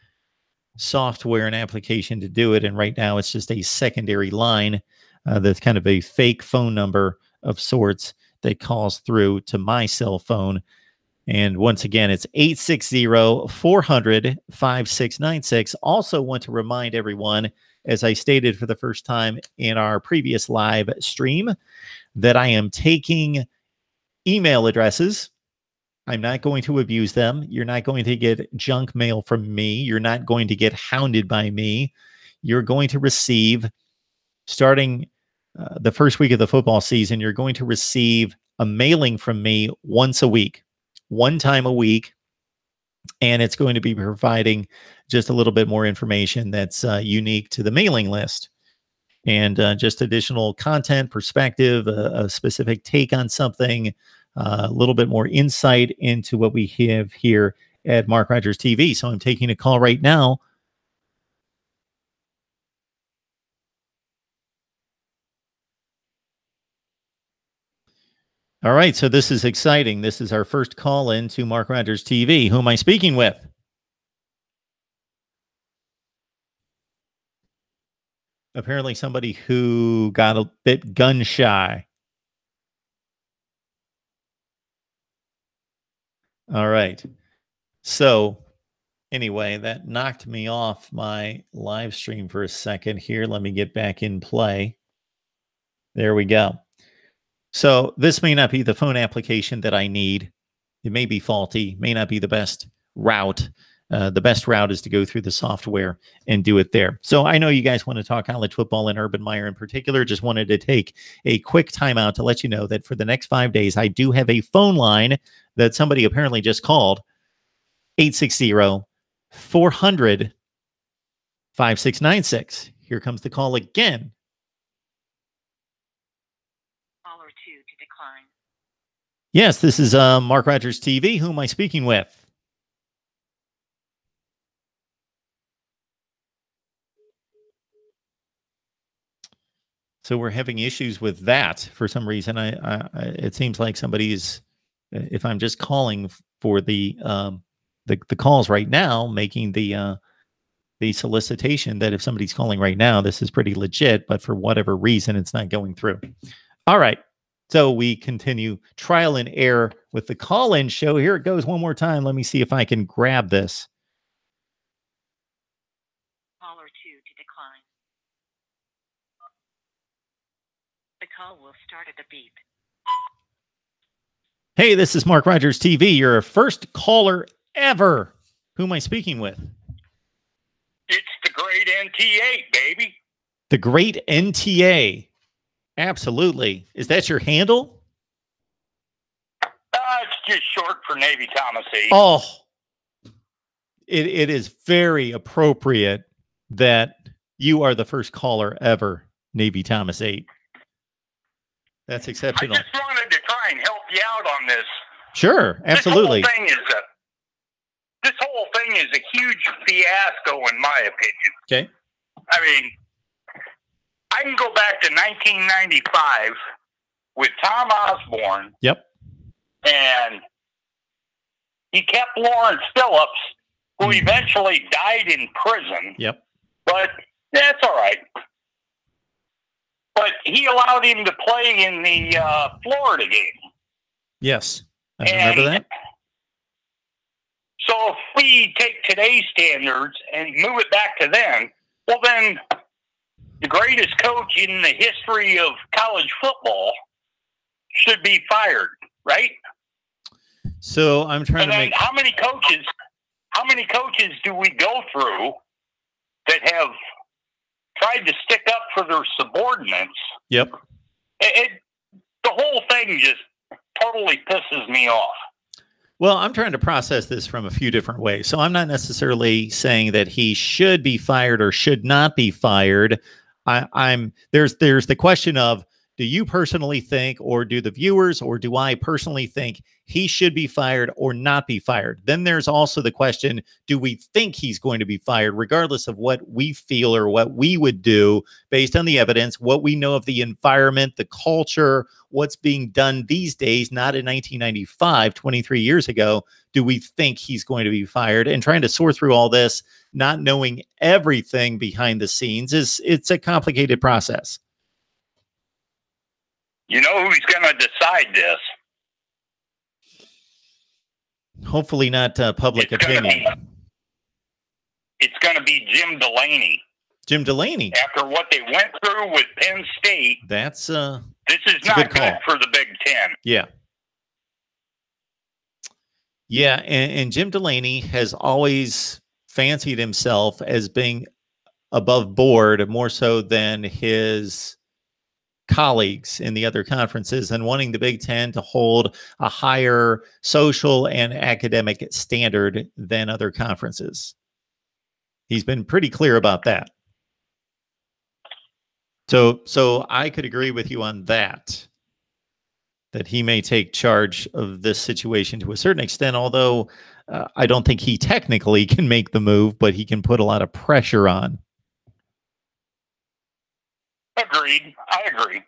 software and application to do it. And right now it's just a secondary line that's kind of a fake phone number of sorts that calls through to my cell phone. And once again, it's 860-400-5696. Also want to remind everyone, as I stated for the first time in our previous live stream, that I am taking email addresses. I'm not going to abuse them. You're not going to get junk mail from me. You're not going to get hounded by me. You're going to receive, starting the first week of the football season, you're going to receive a mailing from me once a week, one time a week. And it's going to be providing just a little bit more information that's unique to the mailing list. And just additional content, perspective, a specific take on something, a little bit more insight into what we have here at Mark Rogers TV. So I'm taking a call right now. All right, so this is exciting. This is our first call in to Mark Rogers TV. Who am I speaking with? Apparently somebody who got a bit gun shy. All right. So anyway, that knocked me off my live stream for a second here. Let me get back in play. There we go. So this may not be the phone application that I need. It may be faulty, may not be the best route. The best route is to go through the software and do it there. So I know you guys want to talk college football and Urban Meyer in particular. Just wanted to take a quick timeout to let you know that for the next 5 days, I do have a phone line that somebody apparently just called, 860-400-5696. Here comes the call again. Caller 2 to decline. Yes, this is Mark Rogers TV. Who am I speaking with? So we're having issues with that for some reason. It seems like somebody's, if I'm just calling for the calls right now, making the solicitation that if somebody's calling right now, this is pretty legit, but for whatever reason, it's not going through. All right. So we continue trial and error with the call-in show. Here it goes one more time. Let me see if I can grab this. Caller 2 to decline. The call will start at the beep. Hey, this is Mark Rogers TV. You're our first caller ever. Who am I speaking with? It's the great NTA, baby. The great NTA. Absolutely. Is that your handle? It's just short for Navy Thomas 8. Oh, it is very appropriate that you are the first caller ever, Navy Thomas 8. That's exceptional. I just wanted to try and help you out on this. Sure, absolutely. This whole thing is a huge fiasco, in my opinion. Okay. I mean, I can go back to 1995 with Tom Osborne. Yep. And he kept Lawrence Phillips, who eventually died in prison. Yep. But that's all right. But he allowed him to play in the Florida game. Yes, I remember that. So if we take today's standards and move it back to then, well, then the greatest coach in the history of college football should be fired, right? So I'm trying to make... How many coaches do we go through that have tried to stick up for their subordinates? Yep. The whole thing just totally pisses me off. Well, I'm trying to process this from a few different ways. So I'm not necessarily saying that he should be fired or should not be fired. There's the question of, do you personally think, or do the viewers, or do I personally think he should be fired or not be fired? Then there's also the question, do we think he's going to be fired, regardless of what we feel or what we would do based on the evidence, what we know of the environment, the culture, what's being done these days, not in 1995, 23 years ago. Do we think he's going to be fired? And trying to sort through all this, not knowing everything behind the scenes, it's a complicated process. You know who's going to decide this? Hopefully not public opinion. It's going to be Jim Delaney. Jim Delaney. After what they went through with Penn State, this is not good for the Big Ten. Yeah. Yeah, and Jim Delaney has always fancied himself as being above board, more so than his colleagues in the other conferences, and wanting the Big Ten to hold a higher social and academic standard than other conferences. He's been pretty clear about that. So I could agree with you on that he may take charge of this situation to a certain extent, although I don't think he technically can make the move, but he can put a lot of pressure on. Agreed. I agree.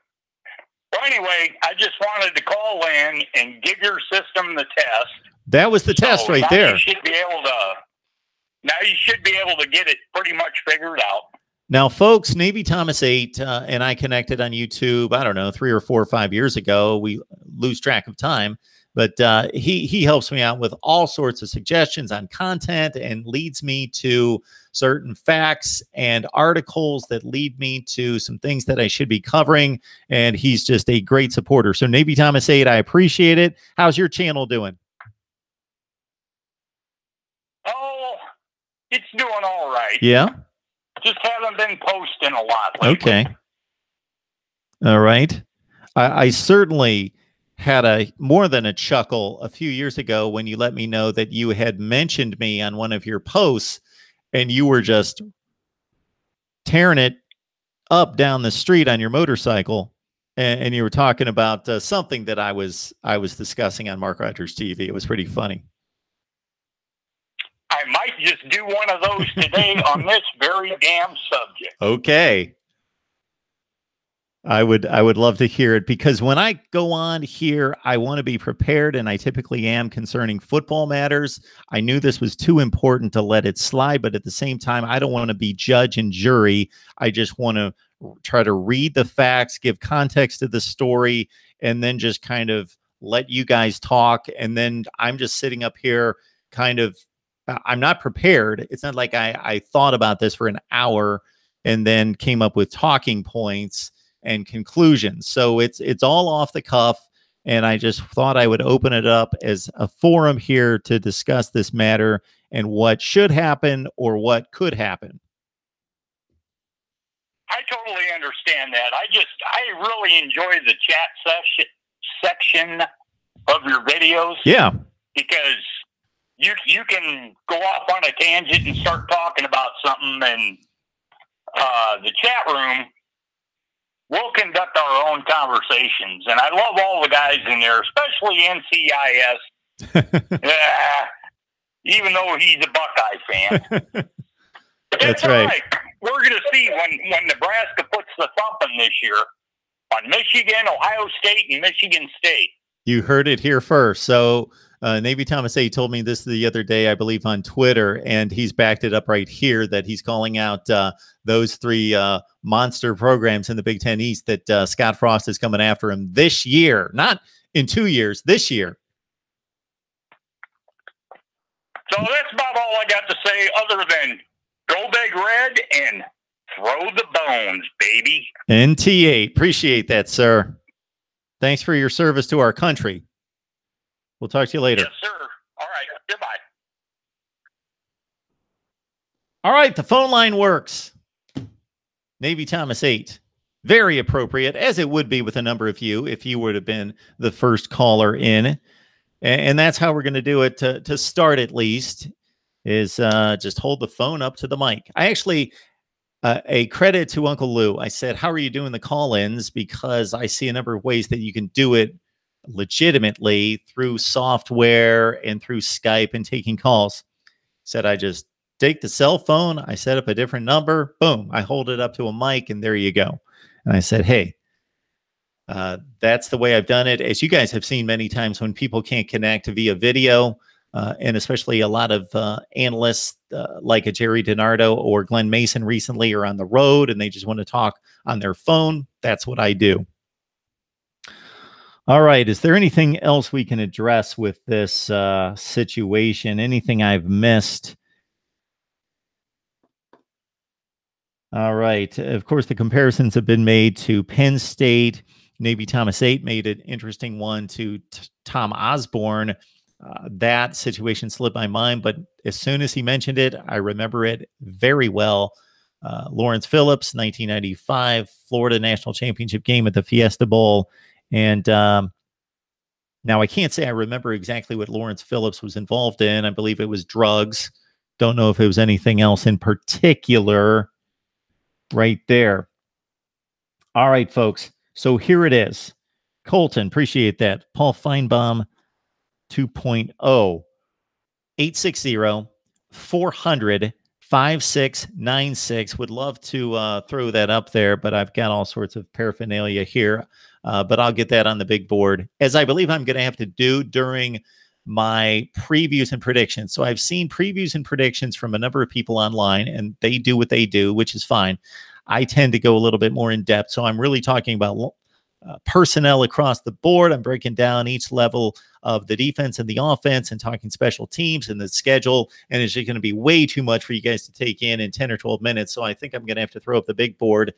Well, anyway, I just wanted to call in and give your system the test. That was the test right there. You should be able to get it pretty much figured out. Now, folks, Navy Thomas 8 and I connected on YouTube, I don't know, 3 or 4 or 5 years ago. We lose track of time. But he helps me out with all sorts of suggestions on content and leads me to certain facts and articles that lead me to some things that I should be covering. And he's just a great supporter. So Navy Thomas 8, I appreciate it. How's your channel doing? Oh, it's doing all right. Yeah? Just haven't been posting a lot lately. Okay. All right. I certainly had more than a chuckle a few years ago when you let me know that you had mentioned me on one of your posts and you were just tearing it up down the street on your motorcycle, and you were talking about something that I was discussing on Mark Rogers TV. It was pretty funny. I might just do one of those today on this very damn subject. Okay. I would love to hear it, because when I go on here, I want to be prepared, and I typically am concerning football matters. I knew this was too important to let it slide, but at the same time, I don't want to be judge and jury. I just want to try to read the facts, give context to the story, and then just kind of let you guys talk. And then I'm just sitting up here kind of, I'm not prepared. It's not like I thought about this for an hour and then came up with talking points and conclusions. So it's all off the cuff, and I just thought I would open it up as a forum here to discuss this matter and what should happen or what could happen. I totally understand that. I really enjoy the chat section of your videos. Yeah. Because you can go off on a tangent and start talking about something, and the chat room, we'll conduct our own conversations. And I love all the guys in there, especially NCIS. Even though he's a Buckeye fan. That's right. We're going to see when Nebraska puts the thumping this year on Michigan, Ohio State, and Michigan State. You heard it here first. So Navy Thomas A told me this the other day, I believe, on Twitter, and he's backed it up right here that he's calling out those three monster programs in the Big Ten East that Scott Frost is coming after him this year, not in 2 years, this year. So that's about all I got to say, other than go Big Red and throw the bones, baby. NTA, appreciate that, sir. Thanks for your service to our country. We'll talk to you later. Yes, sir. All right. Goodbye. All right, the phone line works. Navy Thomas 8. Very appropriate, as it would be with a number of you if you would have been the first caller in. And that's how we're going to do it to start, at least, is just hold the phone up to the mic. I actually, a credit to Uncle Lou. I said, how are you doing the call-ins? Because I see a number of ways that you can do it legitimately through software and through Skype and taking calls. Said, I just take the cell phone, I set up a different number, boom, I hold it up to a mic, and there you go. And I said, hey, that's the way I've done it. As you guys have seen many times when people can't connect via video, and especially a lot of analysts like a Jerry DiNardo or Glenn Mason recently are on the road and they just want to talk on their phone. That's what I do. All right. Is there anything else we can address with this situation? Anything I've missed? All right. Of course, the comparisons have been made to Penn State. Navy Thomas 8 made an interesting one to Tom Osborne. That situation slipped my mind, but as soon as he mentioned it, I remember it very well. Lawrence Phillips, 1995, Florida National Championship game at the Fiesta Bowl. And now I can't say I remember exactly what Lawrence Phillips was involved in. I believe it was drugs. Don't know if it was anything else in particular right there. All right, folks. So here it is. Colton, appreciate that. Paul Feinbaum 2.0, 860-400-5696. Would love to throw that up there, but I've got all sorts of paraphernalia here. But I'll get that on the big board, as I believe I'm going to have to do during my previews and predictions. So I've seen previews and predictions from a number of people online, and they do what they do, which is fine. I tend to go a little bit more in depth. So I'm really talking about personnel across the board. I'm breaking down each level of the defense and the offense and talking special teams and the schedule. And it's just going to be way too much for you guys to take in 10 or 12 minutes. So I think I'm going to have to throw up the big board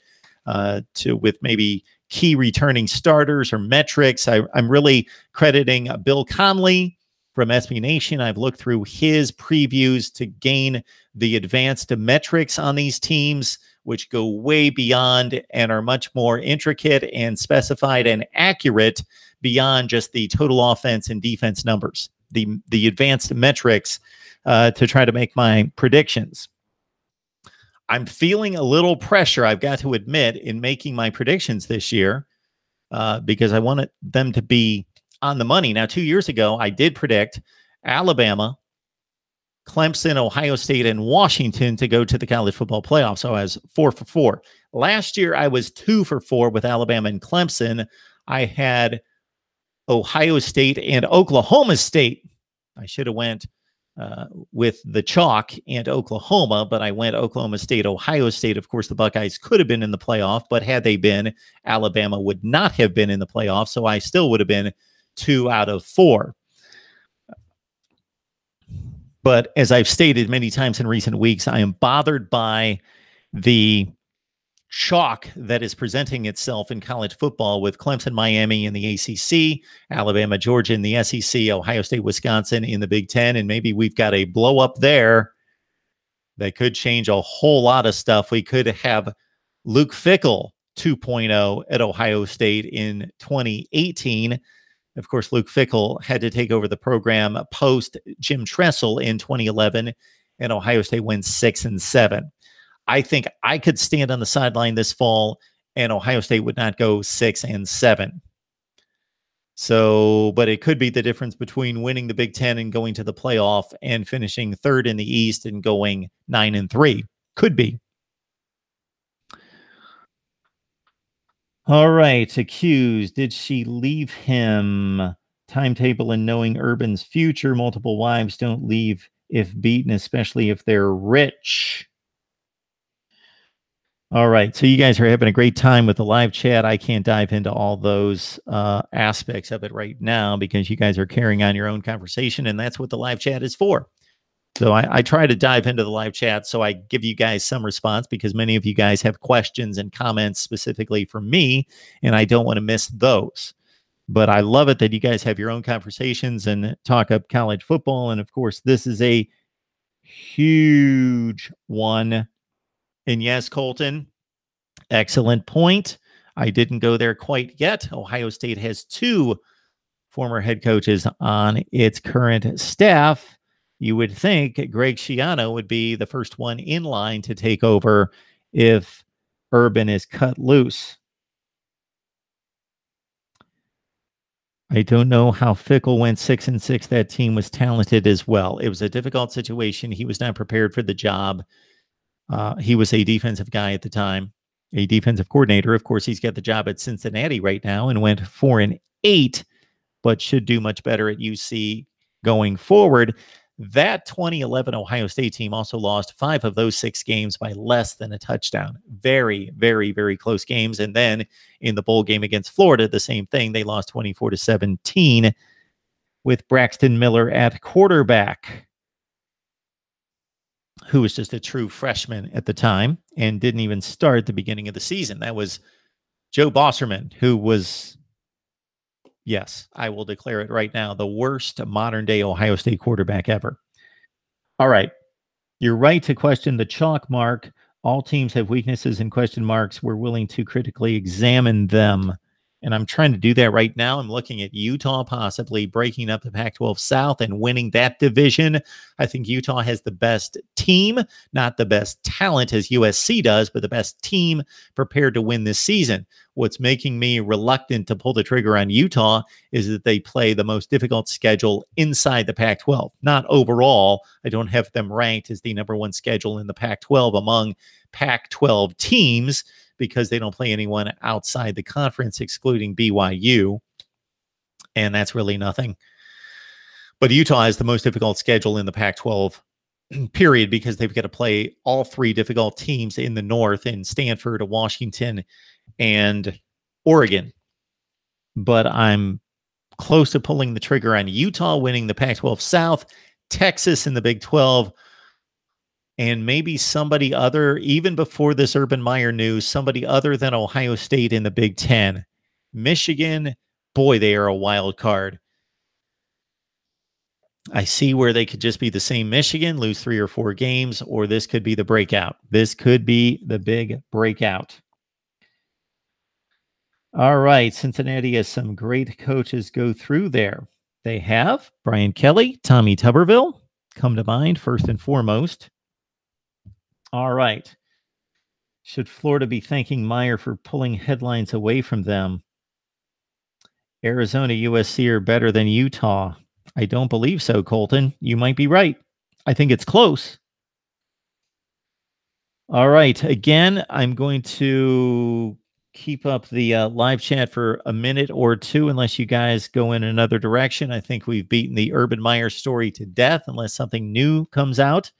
with maybe key returning starters or metrics. I'm really crediting Bill Conley from SB Nation. I've looked through his previews to gain the advanced metrics on these teams, which go way beyond and are much more intricate and specified and accurate beyond just the total offense and defense numbers, the advanced metrics to try to make my predictions. I'm feeling a little pressure, I've got to admit, in making my predictions this year because I wanted them to be on the money. Now, 2 years ago, I did predict Alabama, Clemson, Ohio State, and Washington to go to the college football playoff. So I was 4 for 4. Last year, I was 2 for 4 with Alabama and Clemson. I had Ohio State and Oklahoma State. I should have went with the chalk and Oklahoma, but I went Oklahoma State, Ohio State. Of course, the Buckeyes could have been in the playoff, but had they been, Alabama would not have been in the playoff. So I still would have been 2 out of 4. But as I've stated many times in recent weeks, I am bothered by the chalk that is presenting itself in college football with Clemson, Miami in the ACC, Alabama, Georgia in the SEC, Ohio State, Wisconsin in the Big Ten. And maybe we've got a blow up there that could change a whole lot of stuff. We could have Luke Fickell 2.0 at Ohio State in 2018. Of course, Luke Fickell had to take over the program post Jim Tressel in 2011, and Ohio State went 6-7. I think I could stand on the sideline this fall, and Ohio State would not go 6-7. So, but it could be the difference between winning the Big Ten and going to the playoff and finishing third in the East and going 9-3. Could be. All right. Accused. Did she leave him timetable and knowing Urban's future. Multiple wives don't leave if beaten, especially if they're rich. All right. So you guys are having a great time with the live chat. I can't dive into all those aspects of it right now because you guys are carrying on your own conversation, and that's what the live chat is for. So I try to dive into the live chat so I give you guys some response because many of you guys have questions and comments specifically for me, and I don't want to miss those. But I love it that you guys have your own conversations and talk up college football. And of course, this is a huge one. And yes, Colton, excellent point. I didn't go there quite yet. Ohio State has 2 former head coaches on its current staff. You would think Greg Schiano would be the first one in line to take over if Urban is cut loose. I don't know how Fickle went 6-6. That team was talented as well. It was a difficult situation. He was not prepared for the job. He was a defensive guy at the time, a defensive coordinator. Of course, he's got the job at Cincinnati right now and went 4-8, but should do much better at UC going forward. That 2011 Ohio State team also lost 5 of those 6 games by less than a touchdown. Very, very, very close games. And then in the bowl game against Florida, the same thing. They lost 24-17 with Braxton Miller at quarterback, who was just a true freshman at the time and didn't even start at the beginning of the season. That was Joe Bosserman, who was, yes, I will declare it right now, the worst modern-day Ohio State quarterback ever. All right. You're right to question the chalk mark. All teams have weaknesses and question marks. We're willing to critically examine them. And I'm trying to do that right now. I'm looking at Utah possibly breaking up the Pac-12 South and winning that division. I think Utah has the best team, not the best talent as USC does, but the best team prepared to win this season. What's making me reluctant to pull the trigger on Utah is that they play the most difficult schedule inside the Pac-12. Not overall. I don't have them ranked as the #1 schedule in the Pac-12 among Pac-12 teams, because they don't play anyone outside the conference, excluding BYU. And that's really nothing. But Utah has the most difficult schedule in the Pac-12, period, because they've got to play all 3 difficult teams in the North in Stanford, Washington, and Oregon. But I'm close to pulling the trigger on Utah winning the Pac-12 South, Texas in the Big 12, and maybe somebody other, even before this Urban Meyer news, somebody other than Ohio State in the Big 10. Michigan, boy, they are a wild card. I see where they could just be the same Michigan, lose 3 or 4 games, or this could be the breakout. This could be the big breakout. All right, Cincinnati has some great coaches go through there. They have Brian Kelly, Tommy Tuberville come to mind first and foremost. All right. Should Florida be thanking Meyer for pulling headlines away from them? Arizona, USC are better than Utah. I don't believe so, Colton. You might be right. I think it's close. All right. Again, I'm going to keep up the live chat for a minute or 2, unless you guys go in another direction. I think we've beaten the Urban Meyer story to death, unless something new comes out.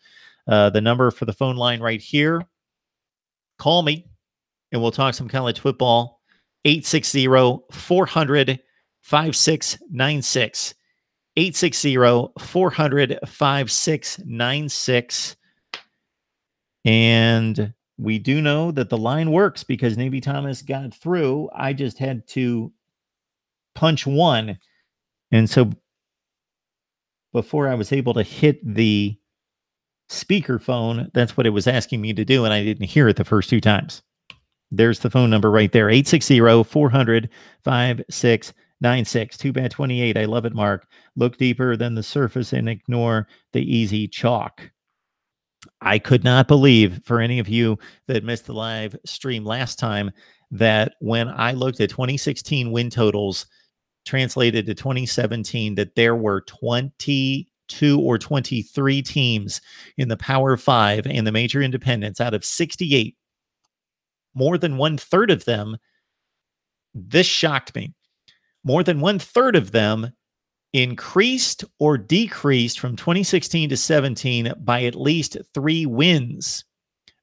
The number for the phone line right here. Call me, and we'll talk some college football. 860-400-5696. 860-400-5696. And we do know that the line works because Navy Thomas got through. I just had to punch 1. And so before I was able to hit the speakerphone, that's what it was asking me to do, and I didn't hear it the first 2 times. There's the phone number right there, 860-400-5696. Too bad 28. I love it, Mark. Look deeper than the surface and ignore the easy chalk. I could not believe, for any of you that missed the live stream last time, that when I looked at 2016 win totals translated to 2017, that there were 22 or 23 teams in the Power 5 and the major independents out of 68. More than 1/3 of them, this shocked me. More than 1/3 of them increased or decreased from 2016 to 17 by at least 3 wins.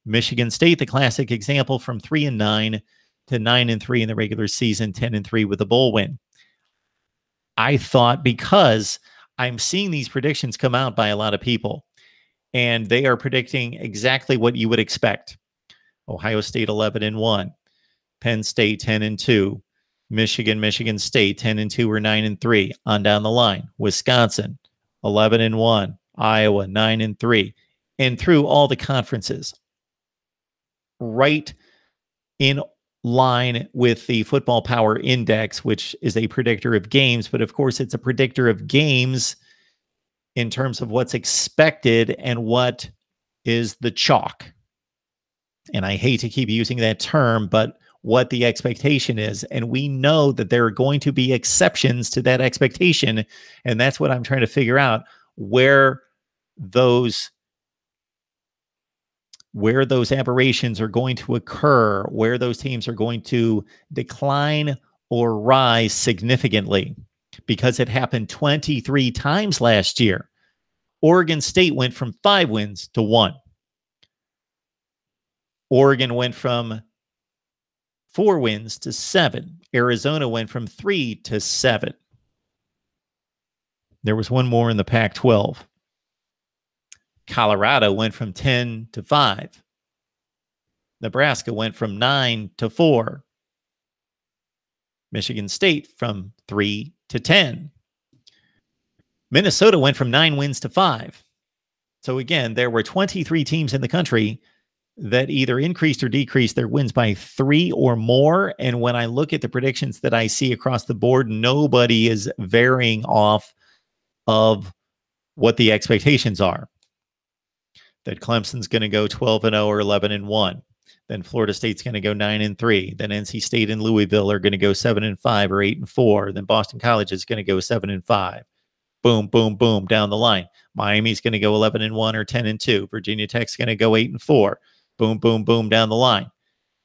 Michigan State, the classic example, from 3-9 to 9-3 in the regular season, 10-3 with a bowl win. I thought, because I'm seeing these predictions come out by a lot of people, and they are predicting exactly what you would expect. Ohio State 11-1, Penn State 10-2, Michigan State 10-2 or 9-3 on down the line. Wisconsin 11-1, Iowa 9-3, and through all the conferences, right in line with the Football Power Index, which is a predictor of games. But of course, it's a predictor of games in terms of what's expected and what is the chalk. And I hate to keep using that term, but what the expectation is. And we know that there are going to be exceptions to that expectation. And that's what I'm trying to figure out, where those aberrations are going to occur, where those teams are going to decline or rise significantly, because it happened 23 times last year. Oregon State went from 5 wins to 1. Oregon went from 4 wins to 7. Arizona went from 3 to 7. There was one more in the Pac-12. Colorado went from 10 to 5. Nebraska went from 9 to 4. Michigan State from 3 to 10. Minnesota went from 9 wins to 5. So again, there were 23 teams in the country that either increased or decreased their wins by 3 or more. And when I look at the predictions that I see across the board, nobody is varying off of what the expectations are. That Clemson's going to go 12-0 or 11-1. Then Florida State's going to go 9-3. Then NC State and Louisville are going to go 7-5 or 8-4. Then Boston College is going to go 7-5. Boom, boom, boom, down the line. Miami's going to go 11-1 or 10-2. Virginia Tech's going to go 8-4. Boom, boom, boom, down the line.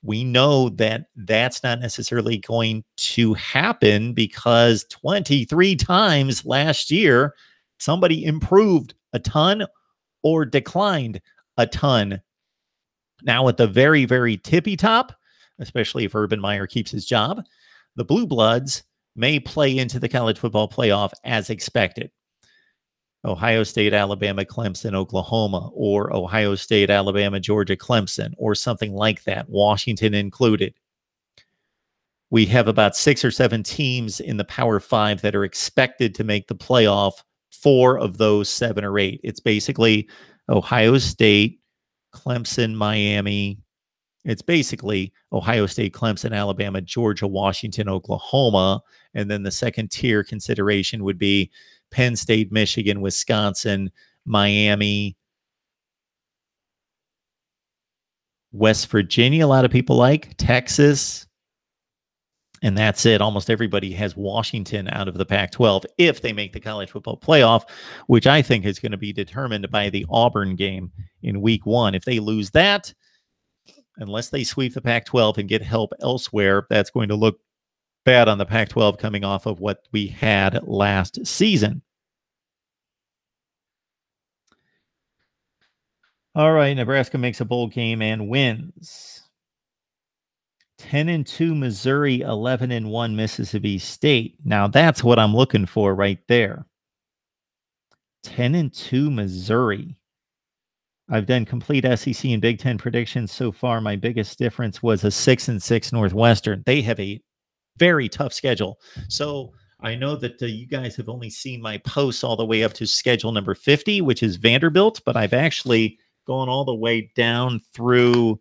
We know that that's not necessarily going to happen, because 23 times last year, somebody improved a ton or declined a ton. Now at the very, very tippy top, especially if Urban Meyer keeps his job, the Blue Bloods may play into the college football playoff as expected. Ohio State, Alabama, Clemson, Oklahoma, or Ohio State, Alabama, Georgia, Clemson, or something like that, Washington included. We have about 6 or 7 teams in the Power 5 that are expected to make the playoff. 4 of those 7 or 8. It's basically Ohio State, Clemson, Miami. It's basically Ohio State, Clemson, Alabama, Georgia, Washington, Oklahoma. And then the second tier consideration would be Penn State, Michigan, Wisconsin, Miami, West Virginia. A lot of people like Texas. And that's it. Almost everybody has Washington out of the Pac-12 if they make the college football playoff, which I think is going to be determined by the Auburn game in week 1. If they lose that, unless they sweep the Pac-12 and get help elsewhere, that's going to look bad on the Pac-12 coming off of what we had last season. All right, Nebraska makes a bowl game and wins. 10-2 Missouri, 11-1 Mississippi State. Now that's what I'm looking for right there. 10-2 Missouri. I've done complete SEC and Big Ten predictions so far. My biggest difference was a 6-6 Northwestern. They have a very tough schedule. So I know that you guys have only seen my posts all the way up to schedule number 50, which is Vanderbilt, but I've actually gone all the way down through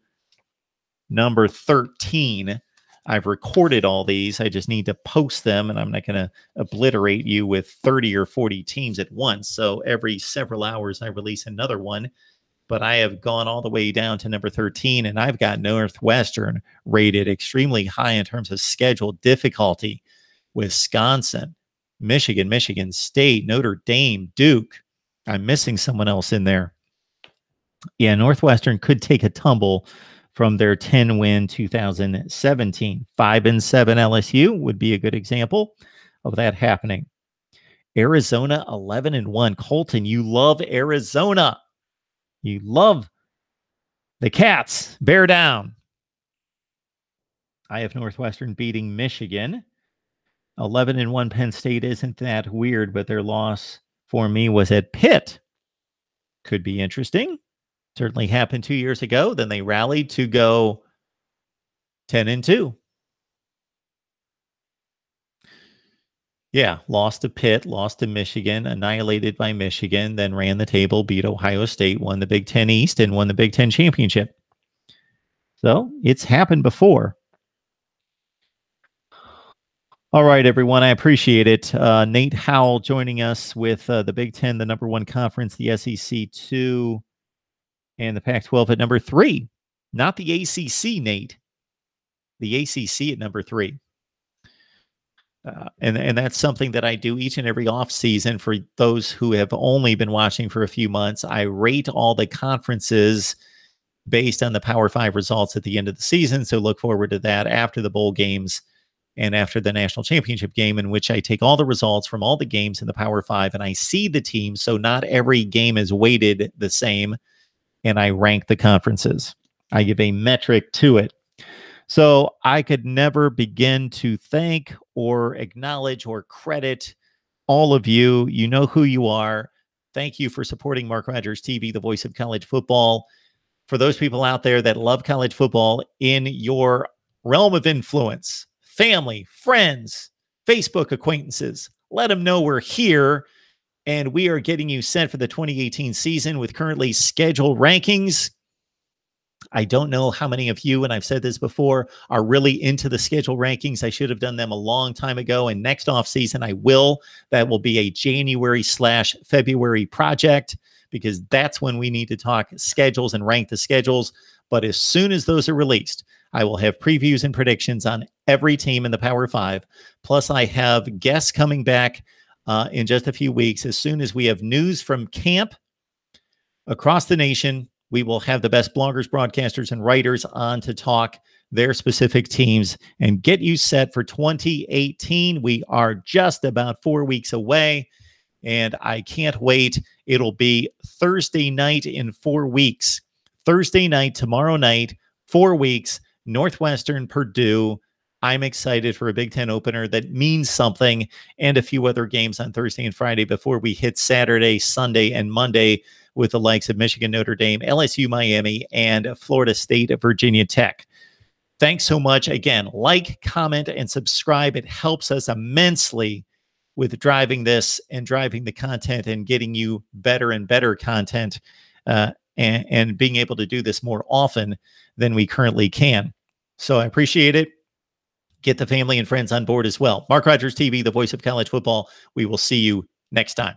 number 13. I've recorded all these. I just need to post them, and I'm not going to obliterate you with 30 or 40 teams at once. So every several hours, I release another one. But I have gone all the way down to number 13, and I've got Northwestern rated extremely high in terms of schedule difficulty. Wisconsin, Michigan, Michigan State, Notre Dame, Duke. I'm missing someone else in there. Yeah, Northwestern could take a tumble from their 10-win 2017. 5-7 LSU would be a good example of that happening. Arizona 11-1. Colton, you love Arizona. You love the Cats. Bear down. I have Northwestern beating Michigan. 11-1 Penn State isn't that weird, but their loss for me was at Pitt. Could be interesting. Certainly happened 2 years ago. Then they rallied to go 10-2. Yeah, lost to Pitt, lost to Michigan, annihilated by Michigan, then ran the table, beat Ohio State, won the Big Ten East, and won the Big Ten Championship. So it's happened before. All right, everyone. I appreciate it. Nate Howell joining us with the Big Ten, the number 1 conference, the SEC 2, and the Pac-12 at number 3. Not the ACC, Nate. The ACC at number 3. And that's something that I do each and every off season. For those who have only been watching for a few months, I rate all the conferences based on the Power 5 results at the end of the season. So look forward to that after the bowl games and after the national championship game, in which I take all the results from all the games in the Power 5 and I see the teams. So not every game is weighted the same, and I rank the conferences. I give a metric to it. So I could never begin to thank or acknowledge or credit all of you. You know who you are. Thank you for supporting Mark Rogers TV, the voice of college football. For those people out there that love college football in your realm of influence, family, friends, Facebook acquaintances, let them know we're here and we are getting you set for the 2018 season with currently scheduled rankings. I don't know how many of you, and I've said this before, are really into the schedule rankings. I should have done them a long time ago. And next off season, I will. That will be a January/February project, because that's when we need to talk schedules and rank the schedules. But as soon as those are released, I will have previews and predictions on every team in the Power 5. Plus, I have guests coming back in just a few weeks. As soon as we have news from camp across the nation, we will have the best bloggers, broadcasters, and writers on to talk their specific teams and get you set for 2018. We are just about 4 weeks away, and I can't wait. It'll be Thursday night in 4 weeks. Thursday night, tomorrow night, 4 weeks, Northwestern, Purdue. I'm excited for a Big Ten opener that means something, and a few other games on Thursday and Friday before we hit Saturday, Sunday, and Monday with the likes of Michigan, Notre Dame, LSU, Miami, and Florida State, Virginia Tech. Thanks so much. Again, like, comment, and subscribe. It helps us immensely with driving this and driving the content and getting you better and better content and being able to do this more often than we currently can. So I appreciate it. Get the family and friends on board as well. Mark Rogers TV, the voice of college football. We will see you next time.